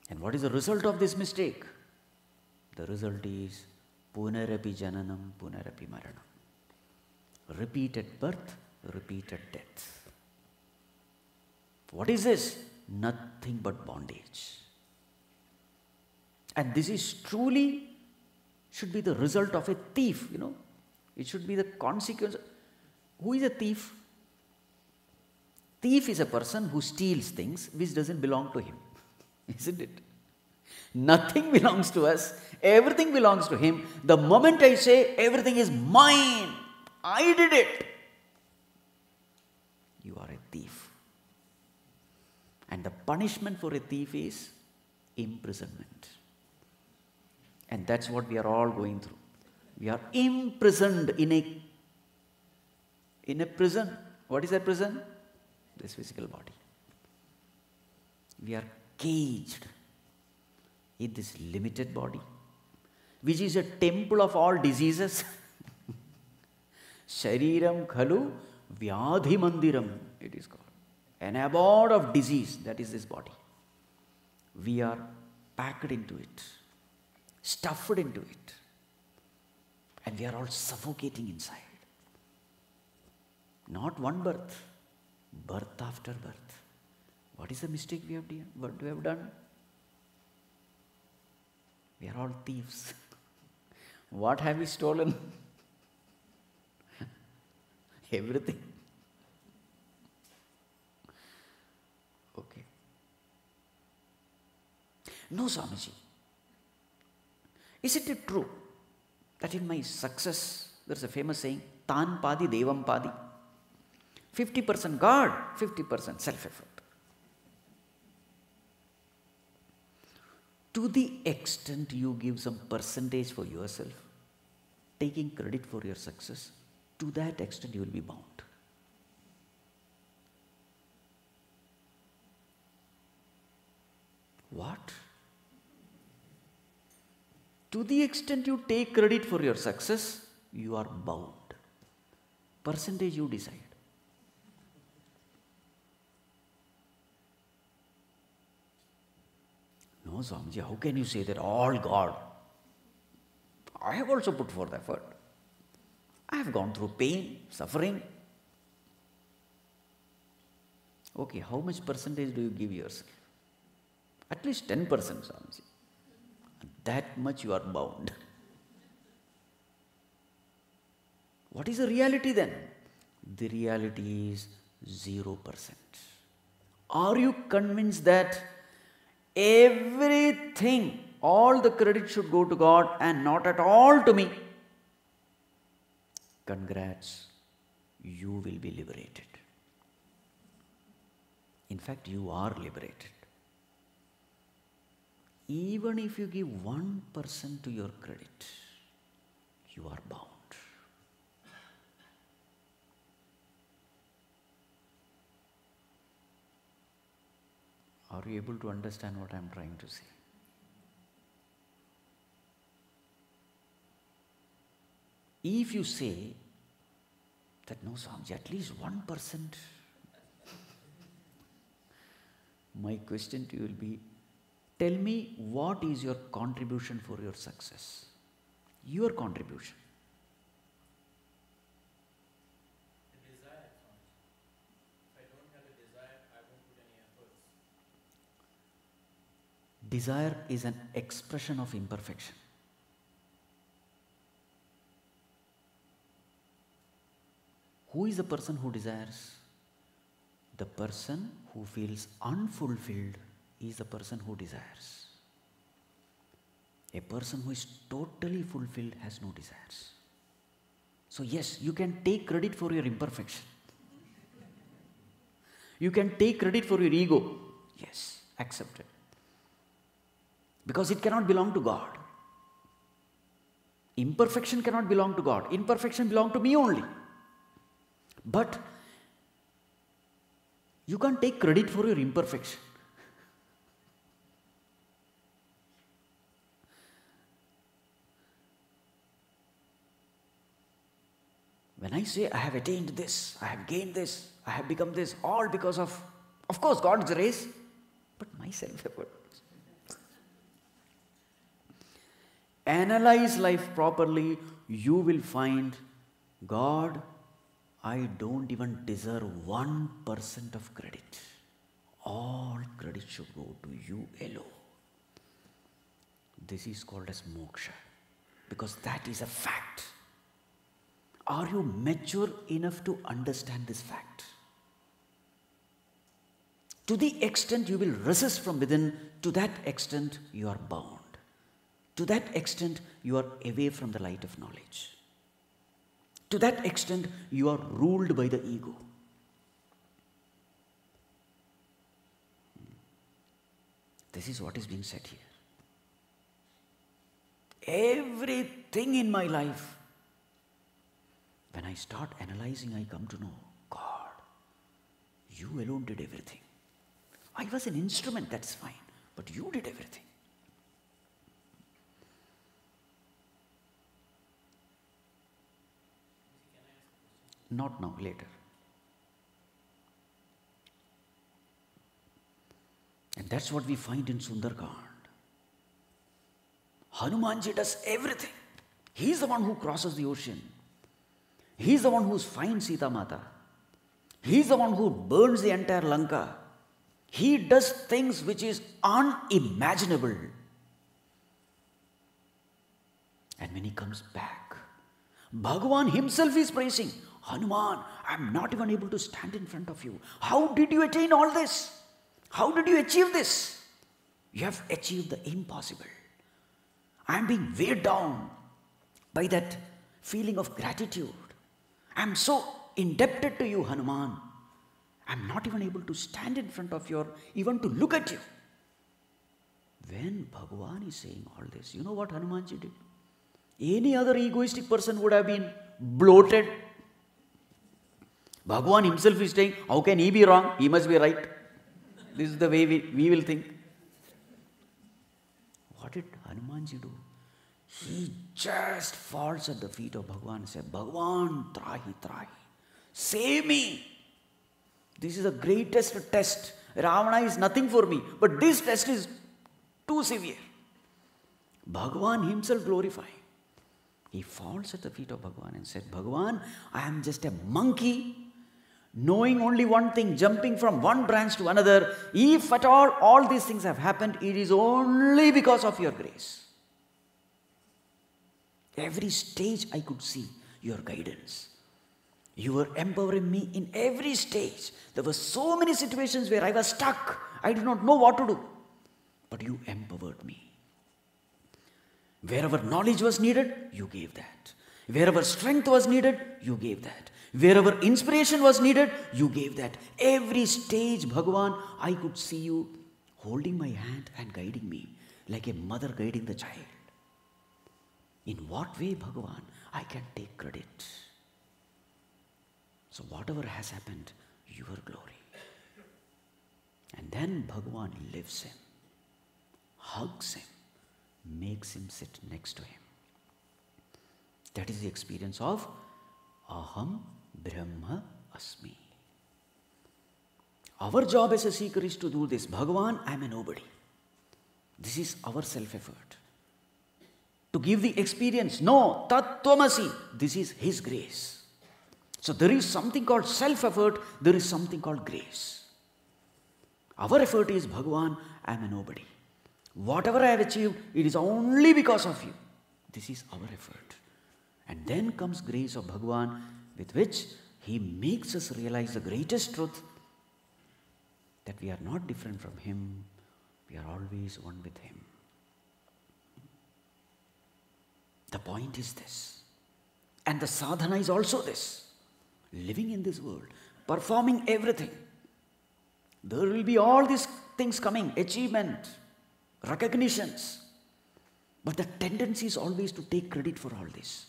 And what is the result of this mistake? The result is punarapi jananam, punarapi maranam. Repeated birth, repeated death. What is this? Nothing but bondage. And this is truly should be the result of a thief, It should be the consequence. Who is a thief? Thief is a person who steals things which doesn't belong to him. Isn't it? Nothing belongs to us. Everything belongs to him. The moment I say everything is mine, I did it, you are a thief. And the punishment for a thief is imprisonment. And that's what we are all going through. We are imprisoned in a prison. What is that prison? This physical body. We are caged in this limited body, which is a temple of all diseases. Shariram khalu vyadhi mandiram, it is called. An abode of disease, that is this body. We are packed into it, stuffed into it, and we are all suffocating inside. Not one birth, birth after birth. What is the mistake we have done? What we have done? We are all thieves. What have we stolen? Everything. Okay. No, Swamiji. Isn't it true that in my success, there's a famous saying, Tan Padi Devam Padi. 50% God, 50% self-effort. To the extent you give some percentage for yourself, taking credit for your success, to that extent you will be bound. What? To the extent you take credit for your success, you are bound. Percentage you decide. No, Swamiji, how can you say that all God? I have also put forth effort. I have gone through pain, suffering. Okay, how much percentage do you give yourself? At least 10%, Swamiji. That much you are bound. What is the reality then? The reality is 0%. Are you convinced that everything, all the credit should go to God and not at all to me? Congrats, you will be liberated. In fact, you are liberated. Even if you give 1% to your credit, you are bound. Are you able to understand what I am trying to say? If you say that, no, Swamiji, at least 1%, my question to you will be, tell me what is your contribution for your success? Your contribution. The desire, Swamiji. If I don't have a desire, I won't put any efforts. Desire is an expression of imperfection. Who is the person who desires? The person who feels unfulfilled is the person who desires. A person who is totally fulfilled has no desires. So yes, you can take credit for your imperfection. You can take credit for your ego. Yes, accept it. Because it cannot belong to God. Imperfection cannot belong to God. Imperfection belongs to me only. But you can't take credit for your imperfection. I say, I have attained this, I have gained this, I have become this, all because of course, God's grace, but my self-effort. Analyze life properly, you will find, God, I don't even deserve 1% of credit. All credit should go to you alone. This is called as moksha, because that is a fact. Are you mature enough to understand this fact? To the extent you will resist from within, to that extent you are bound. To that extent you are away from the light of knowledge. To that extent you are ruled by the ego. This is what is being said here. Everything in my life, when I start analyzing, I come to know, God, you alone did everything. I was an instrument, that's fine, but you did everything. Not now, later. And that's what we find in Sundarkand. Hanumanji does everything. He's the one who crosses the ocean. He's the one who finds Sita Mata. He's the one who burns the entire Lanka. He does things which is unimaginable. And when he comes back, Bhagavan himself is praising, Hanuman, I'm not even able to stand in front of you. How did you attain all this? How did you achieve this? You have achieved the impossible. I'm being weighed down by that feeling of gratitude. I'm so indebted to you, Hanuman. I'm not even able to stand in front of you or even to look at you. When Bhagavan is saying all this, you know what Hanumanji did? Any other egoistic person would have been bloated. Bhagavan himself is saying, how can he be wrong? He must be right. This is the way we will think. What did Hanumanji do? He just falls at the feet of Bhagavan and says, Bhagavan, trahi. Save me. This is the greatest test. Ravana is nothing for me. But this test is too severe. Bhagavan himself glorified. He falls at the feet of Bhagavan and said, Bhagavan, I am just a monkey, knowing only one thing, jumping from one branch to another. If at all these things have happened, it is only because of your grace. Every stage I could see your guidance. You were empowering me in every stage. There were so many situations where I was stuck. I did not know what to do. But you empowered me. Wherever knowledge was needed, you gave that. Wherever strength was needed, you gave that. Wherever inspiration was needed, you gave that. Every stage, Bhagavan, I could see you holding my hand and guiding me like a mother guiding the child. In what way, Bhagavan, I can take credit? So whatever has happened, your glory. And then Bhagavan lifts him, hugs him, makes him sit next to him. That is the experience of Aham Brahma Asmi. Our job as a seeker is to do this. Bhagavan, I am a nobody. This is our self-effort. To give the experience, no, Tat Tvamasi, this is His grace. So there is something called self-effort, there is something called grace. Our effort is, Bhagavan, I am a nobody. Whatever I have achieved, it is only because of you. This is our effort. And then comes grace of Bhagavan, with which He makes us realize the greatest truth, that we are not different from Him, we are always one with Him. The point is this. And the sadhana is also this. Living in this world, performing everything. There will be all these things coming, achievement, recognitions. But the tendency is always to take credit for all this.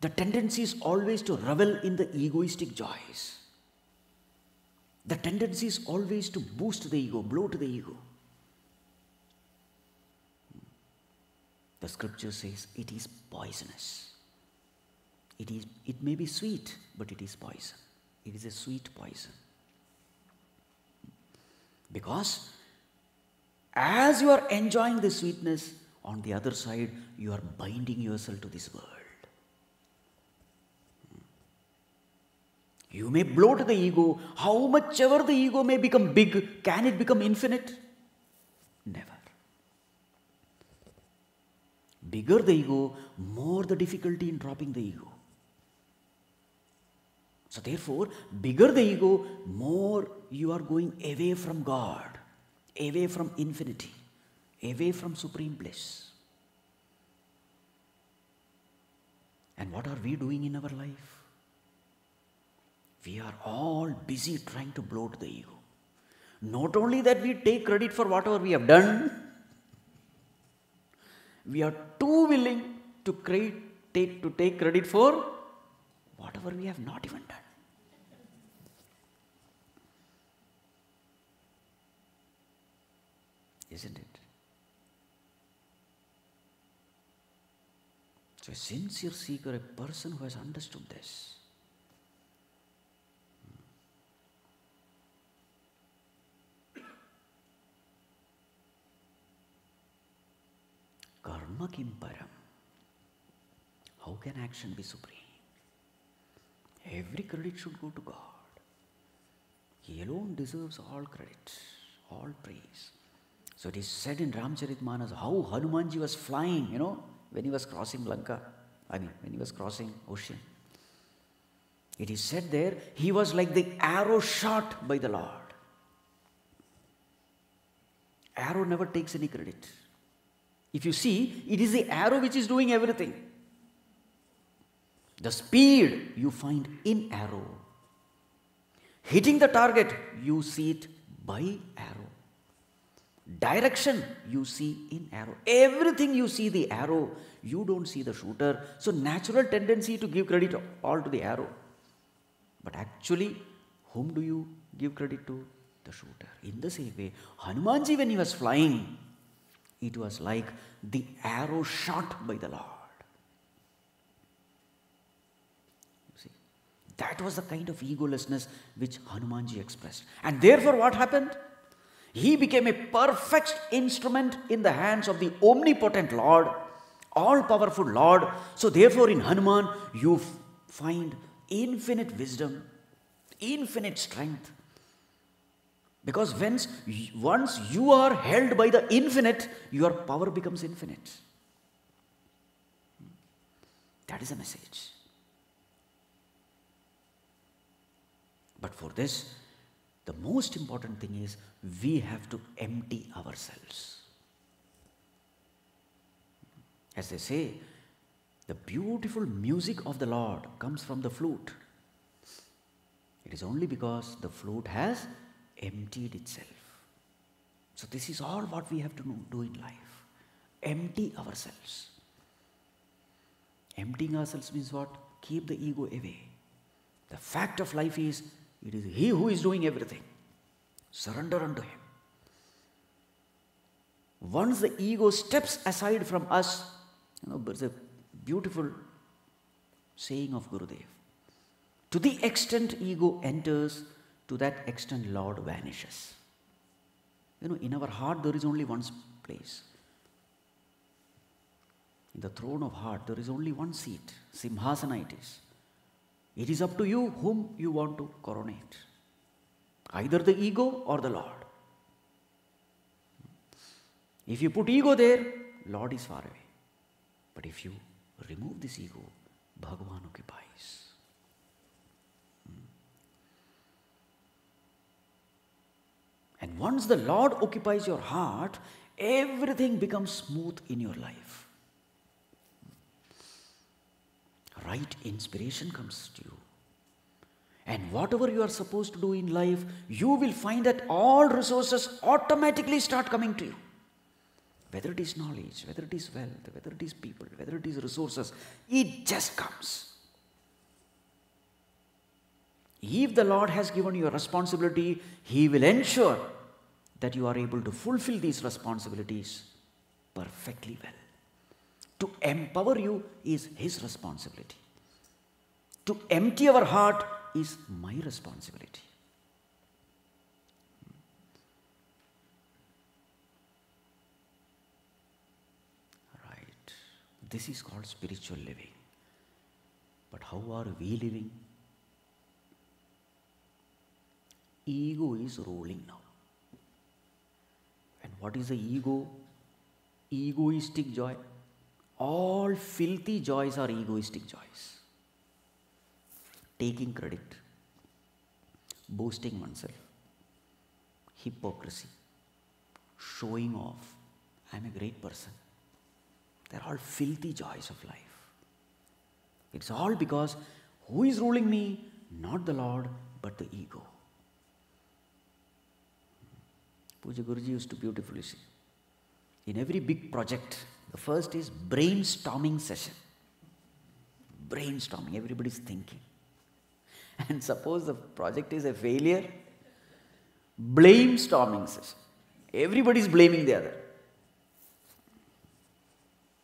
The tendency is always to revel in the egoistic joys. The tendency is always to boost the ego, blow to the ego. The scripture says it is poisonous. It may be sweet, but it is poison. It is a sweet poison. Because as you are enjoying the sweetness, on the other side, you are binding yourself to this world. You may bloat the ego. How much ever the ego may become big, can it become infinite? Never. Bigger the ego, more the difficulty in dropping the ego. So therefore, bigger the ego, more you are going away from God, away from infinity, away from supreme bliss. And what are we doing in our life? We are all busy trying to bloat the ego. Not only that we take credit for whatever we have done, we are too willing to take credit for whatever we have not even done. Isn't it? So a sincere seeker, a person who has understood this, karma kim param. How can action be supreme? Every credit should go to God. He alone deserves all credit, all praise. So it is said in Ramcharitmanas how Hanumanji was flying, when he was crossing Lanka, when he was crossing ocean. It is said there, he was like the arrow shot by the Lord. Arrow never takes any credit. If you see, it is the arrow which is doing everything. The speed you find in arrow. Hitting the target, you see it by arrow. Direction, you see in arrow. Everything you see the arrow, you don't see the shooter. So natural tendency to give credit all to the arrow. But actually, whom do you give credit to? The shooter. In the same way, Hanumanji, when he was flying, it was like the arrow shot by the Lord. You see, that was the kind of egolessness which Hanumanji expressed. And therefore what happened? He became a perfect instrument in the hands of the omnipotent Lord, all-powerful Lord. So therefore in Hanuman you find infinite wisdom, infinite strength. Because once you are held by the infinite, your power becomes infinite. That is a message. But for this, the most important thing is we have to empty ourselves. As they say, the beautiful music of the Lord comes from the flute. It is only because the flute has emptied itself. So this is all what we have to do in life. Empty ourselves. Emptying ourselves means what? Keep the ego away. The fact of life is, it is He who is doing everything. Surrender unto Him. Once the ego steps aside from us, there's a beautiful saying of Gurudev. To the extent ego enters, to that extent Lord vanishes. In our heart there is only one place. In the throne of heart there is only one seat. Simhasana it is. It is up to you whom you want to coronate. Either the ego or the Lord. If you put ego there, Lord is far away. But if you remove this ego, Bhagavan occupies. And once the Lord occupies your heart, everything becomes smooth in your life. Right inspiration comes to you. And whatever you are supposed to do in life, you will find that all resources automatically start coming to you. Whether it is knowledge, whether it is wealth, whether it is people, whether it is resources, it just comes. If the Lord has given you a responsibility, He will ensure that you are able to fulfill these responsibilities perfectly well. To empower you is His responsibility. to empty our heart is my responsibility. Right. This is called spiritual living. But how are we living? Ego is ruling now. And what is the ego? Egoistic joy. All filthy joys are egoistic joys. Taking credit, boasting oneself, hypocrisy, showing off. I am a great person. They are all filthy joys of life. It's all because who is ruling me? Not the Lord, but the ego. Puja Guruji used to beautifully say, in every big project, the first is brainstorming session. Brainstorming, everybody's thinking. And suppose the project is a failure, blamestorming session. Everybody's blaming the other.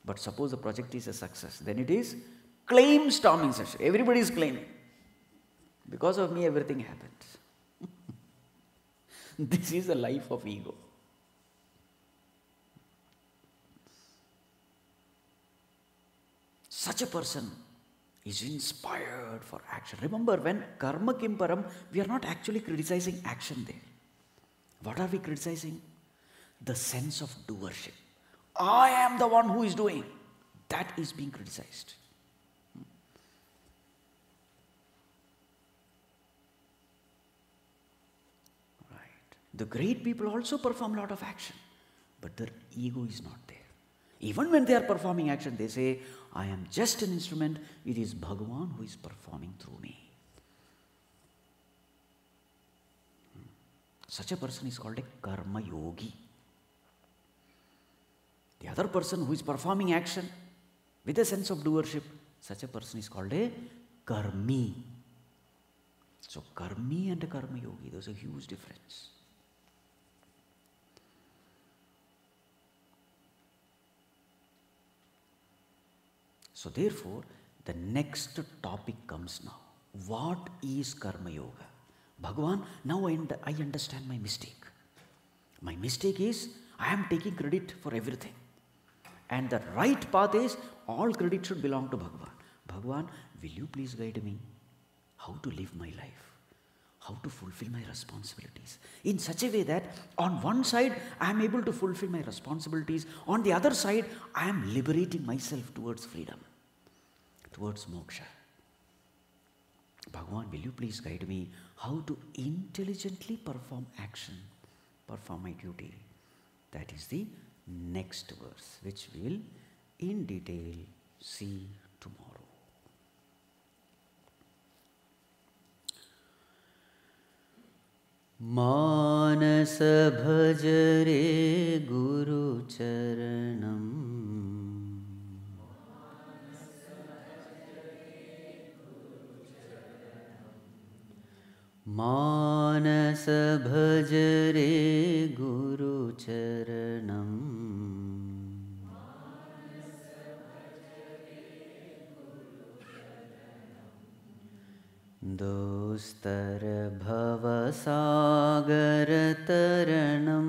But suppose the project is a success, then it is claim storming session. Everybody is claiming. Because of me, everything happened. This is the life of ego. Such a person is inspired for action. Remember, when karma kimparam, we are not actually criticizing action there. What are we criticizing? The sense of doership. I am the one who is doing. That is being criticized. Right. The great people also perform a lot of action, but their ego is not there. Even when they are performing action, they say, I am just an instrument. It is Bhagavan who is performing through me. Such a person is called a karma yogi. The other person who is performing action with a sense of doership, such a person is called a karmi. So karmi and a karma yogi, there's a huge difference. So therefore, the next topic comes now. What is karma yoga? Bhagavan, now I understand my mistake. My mistake is I am taking credit for everything. And the right path is all credit should belong to Bhagavan. Bhagavan, will you please guide me how to live my life? How to fulfill my responsibilities in such a way that on one side I am able to fulfill my responsibilities, on the other side I am liberating myself towards freedom, towards moksha. Bhagavan, will you please guide me how to intelligently perform action, perform my duty? That is the next verse, which we will in detail see tomorrow. मानस भज रे गुरु चरणम मानस भज रे गुरु चरणम दोस्तर भव सागर तरणम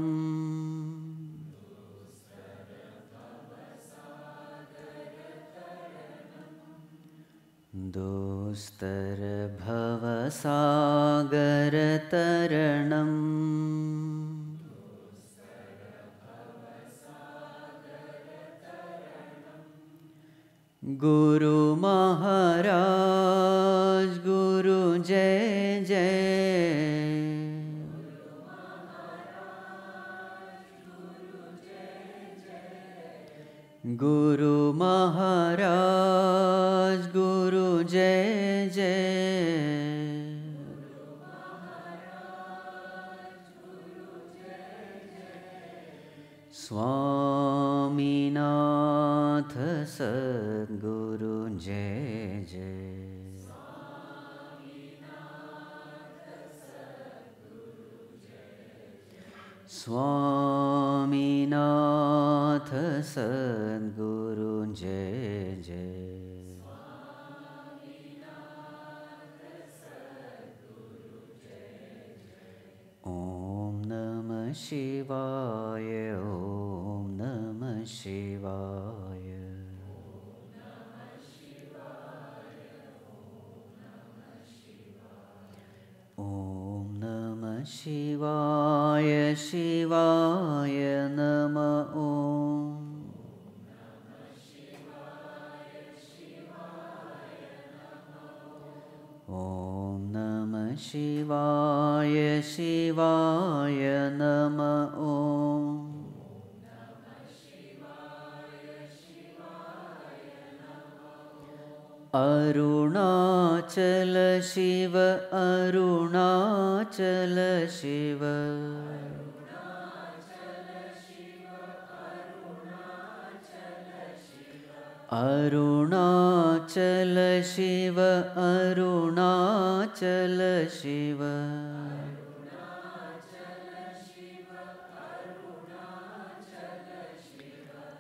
दोस्तर भव सागर तरणम गुरु महाराज गुरु जय जय गुरु महाराज गुरु जय जय स्वामीनाथ सद्गुरु जय जय स्वामीनाथ सद्गुरु जय जय Shivaya, Om Namah Shivaya. Om Namah Shivaya, Shivaya Namah Om. Om Namah Shivaya, Shivaya Namah Om. Arunachala Shiva, Arunachala Shiva. Arunachala Shiva, Arunachala Shiva.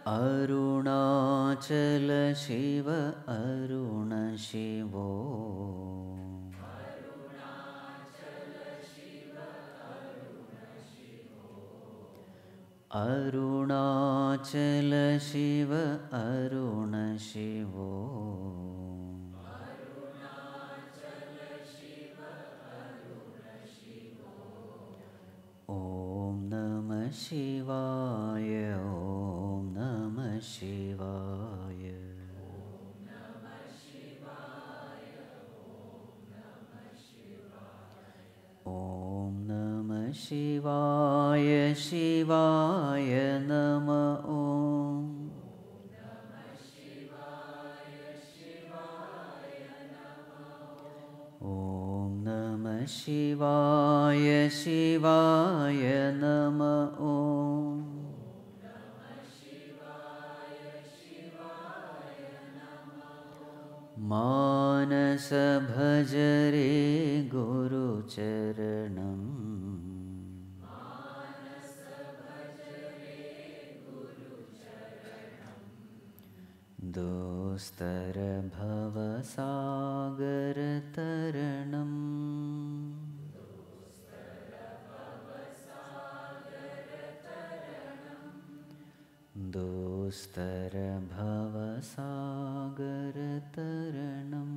Arunachala Shiva, Aruna Shivo. Arunachala Shiva, Aruna Shivo. Om Namah Shivaya, Om Namah Shivaya. Om Namah Shivaya, Shivaya Namah Om. Om Namah Shivaya, Shivaya Namah Om. Manasa bhajare Guru Charanam. Dostara bhava sagar taranam. Dostara bhava sagar taranam.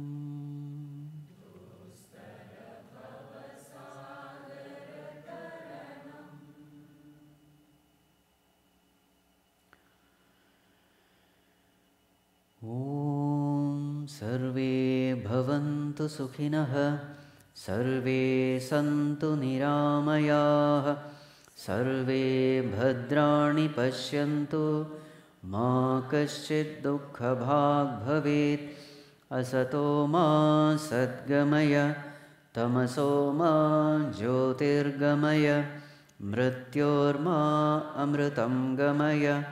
Om Sarve Bhavantu Sukhinah, Sarve Santu Niramayah, Sarve Bhadrani Pashyantu, Ma Kaschid Dukkha Bhag Bhavet, Asato Ma Sadgamaya, Tamaso Ma Jyotirgamaya, Mrityor Ma Amritam Gamaya.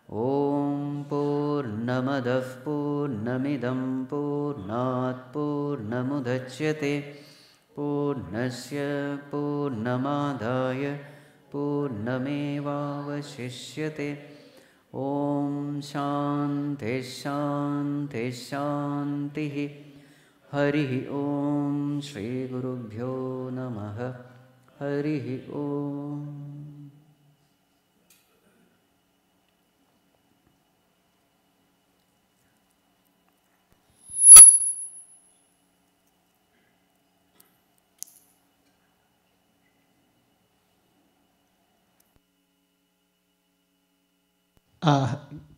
Om Purnamadav Purnamidam Purnat Purnamudachyate Purnasya Purnamadaya Purnamevavashishyate. Om Shanti Shanti Shanti. Harihi Om Shri Gurubhyo Namaha. Harihi Om.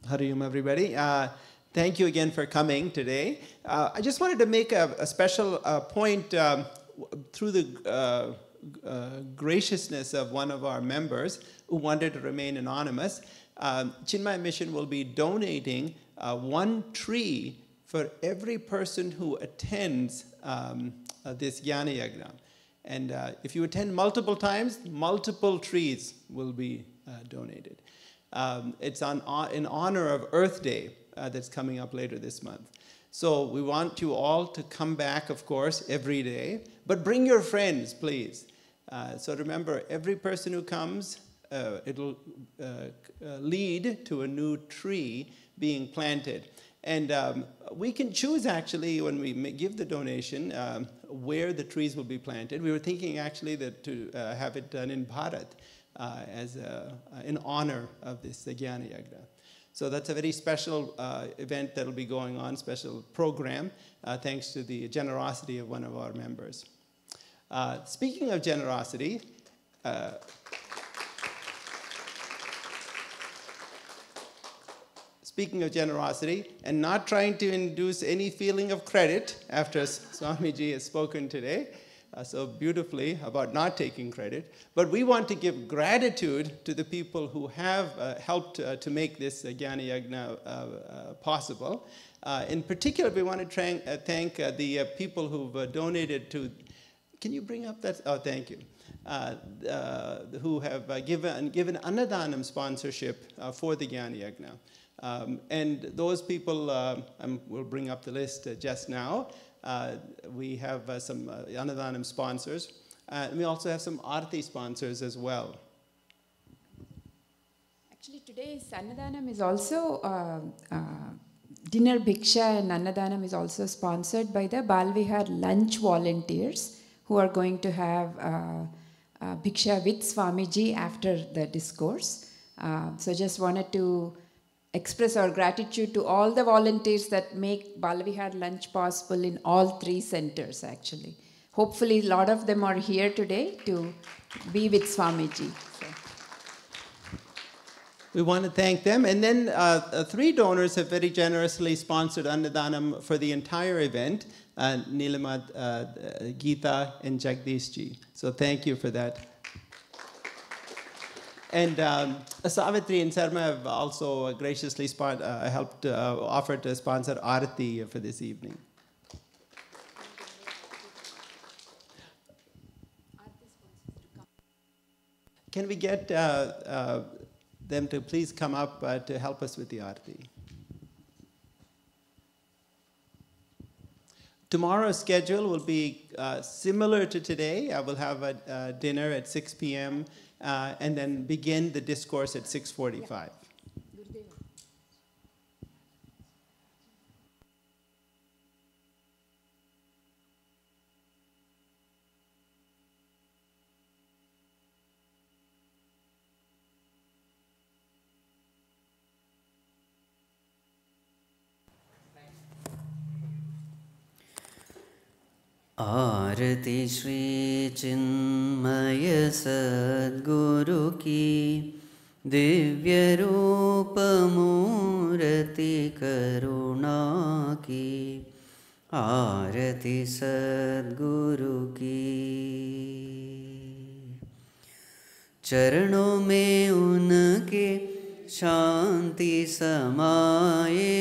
Hari Om, everybody. Thank you again for coming today. I just wanted to make a special point through the graciousness of one of our members who wanted to remain anonymous. Chinmaya Mission will be donating one tree for every person who attends this Jnana Yajna. And if you attend multiple times, multiple trees will be donated. It's in honor of Earth Day that's coming up later this month. So we want you all to come back, of course, every day, but bring your friends, please. So remember, every person who comes, it'll lead to a new tree being planted. And we can choose, actually, when we give the donation, where the trees will be planted. We were thinking, actually, that to have it done in Bharat. in honor of this Jnana Yagna. So that's a very special event that will be going on, special program, thanks to the generosity of one of our members. Speaking of generosity, and not trying to induce any feeling of credit after Swamiji has spoken today so beautifully about not taking credit, but we want to give gratitude to the people who have helped to make this Jnana Yagna possible. In particular, we want to thank the people who've donated to, can you bring up that? Oh, thank you. Who have given Annadanam sponsorship for the Jnana Yagna. And those people, we'll bring up the list just now. We have some Annadanam sponsors. And we also have some Aarti sponsors as well. Actually, today's Annadanam is also, dinner Bhiksha and Annadanam is also sponsored by the Balvihar lunch volunteers who are going to have Bhiksha with Swamiji after the discourse. So just wanted to express our gratitude to all the volunteers that make Balvihar lunch possible in all 3 centers actually. Hopefully a lot of them are here today to be with Swamiji. So. We want to thank them. And then 3 donors have very generously sponsored Annadanam for the entire event, Nilima, Geeta, and Jagdish ji. So thank you for that. And Savitri and Sarma have also graciously offered to sponsor Aarti for this evening. Can we get them to please come up to help us with the Aarti? Tomorrow's schedule will be similar to today. I will have a dinner at 6 p.m. And then begin the discourse at 6:45. Yeah. आरती श्री चिन्मय सद्गुरु की दिव्य रूप मूर्ति करुणा की आरती सद्गुरु की चरणों में उनके शांति समाये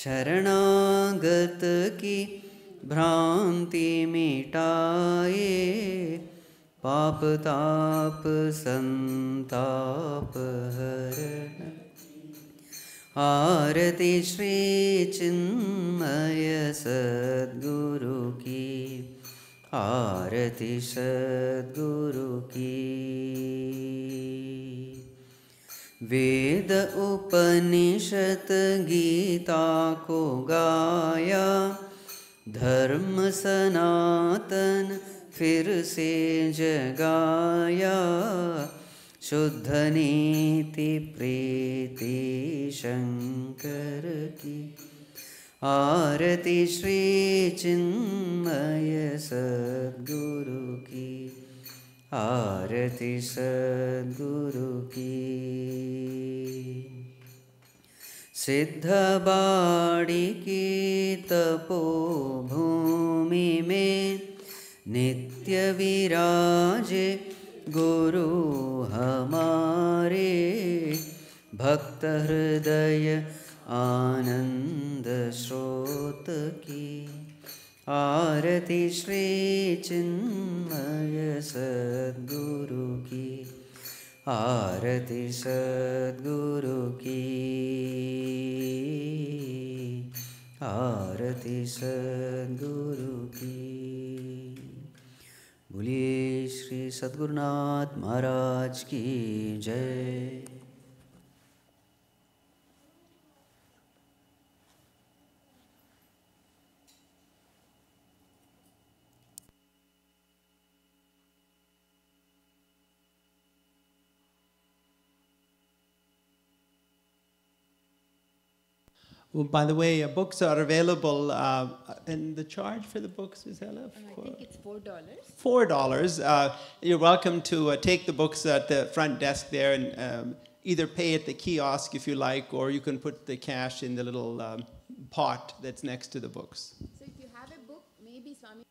शरणागत की भ्रांति मिटाए पाप ताप संताप हरण आरती श्री चिन्मय सद्गुरु की आरती सद्गुरु की वेद उपनिषद गीता को गाया धर्म सनातन फिर से जगाया शुद्ध नीति प्रीति शंकर की आरती श्री चिन्मय सद्गुरु की आरती सद्गुरु की सिद्ध बाड़ी की तपोभूमि में नित्य विराजे गुरु हमारे भक्त हृदय आनंद स्रोत की आरती श्री चिन्मय सद्गुरु की आरती सद्गुरु की आरती सद्गुरु की बोलिए श्री सद्गुरुनाथ महाराज की जय। Well, by the way, books are available, and the charge for the books is Ella? I think it's $4. $4. You're welcome to take the books at the front desk there and either pay at the kiosk if you like, or you can put the cash in the little pot that's next to the books. So if you have a book, maybe Swami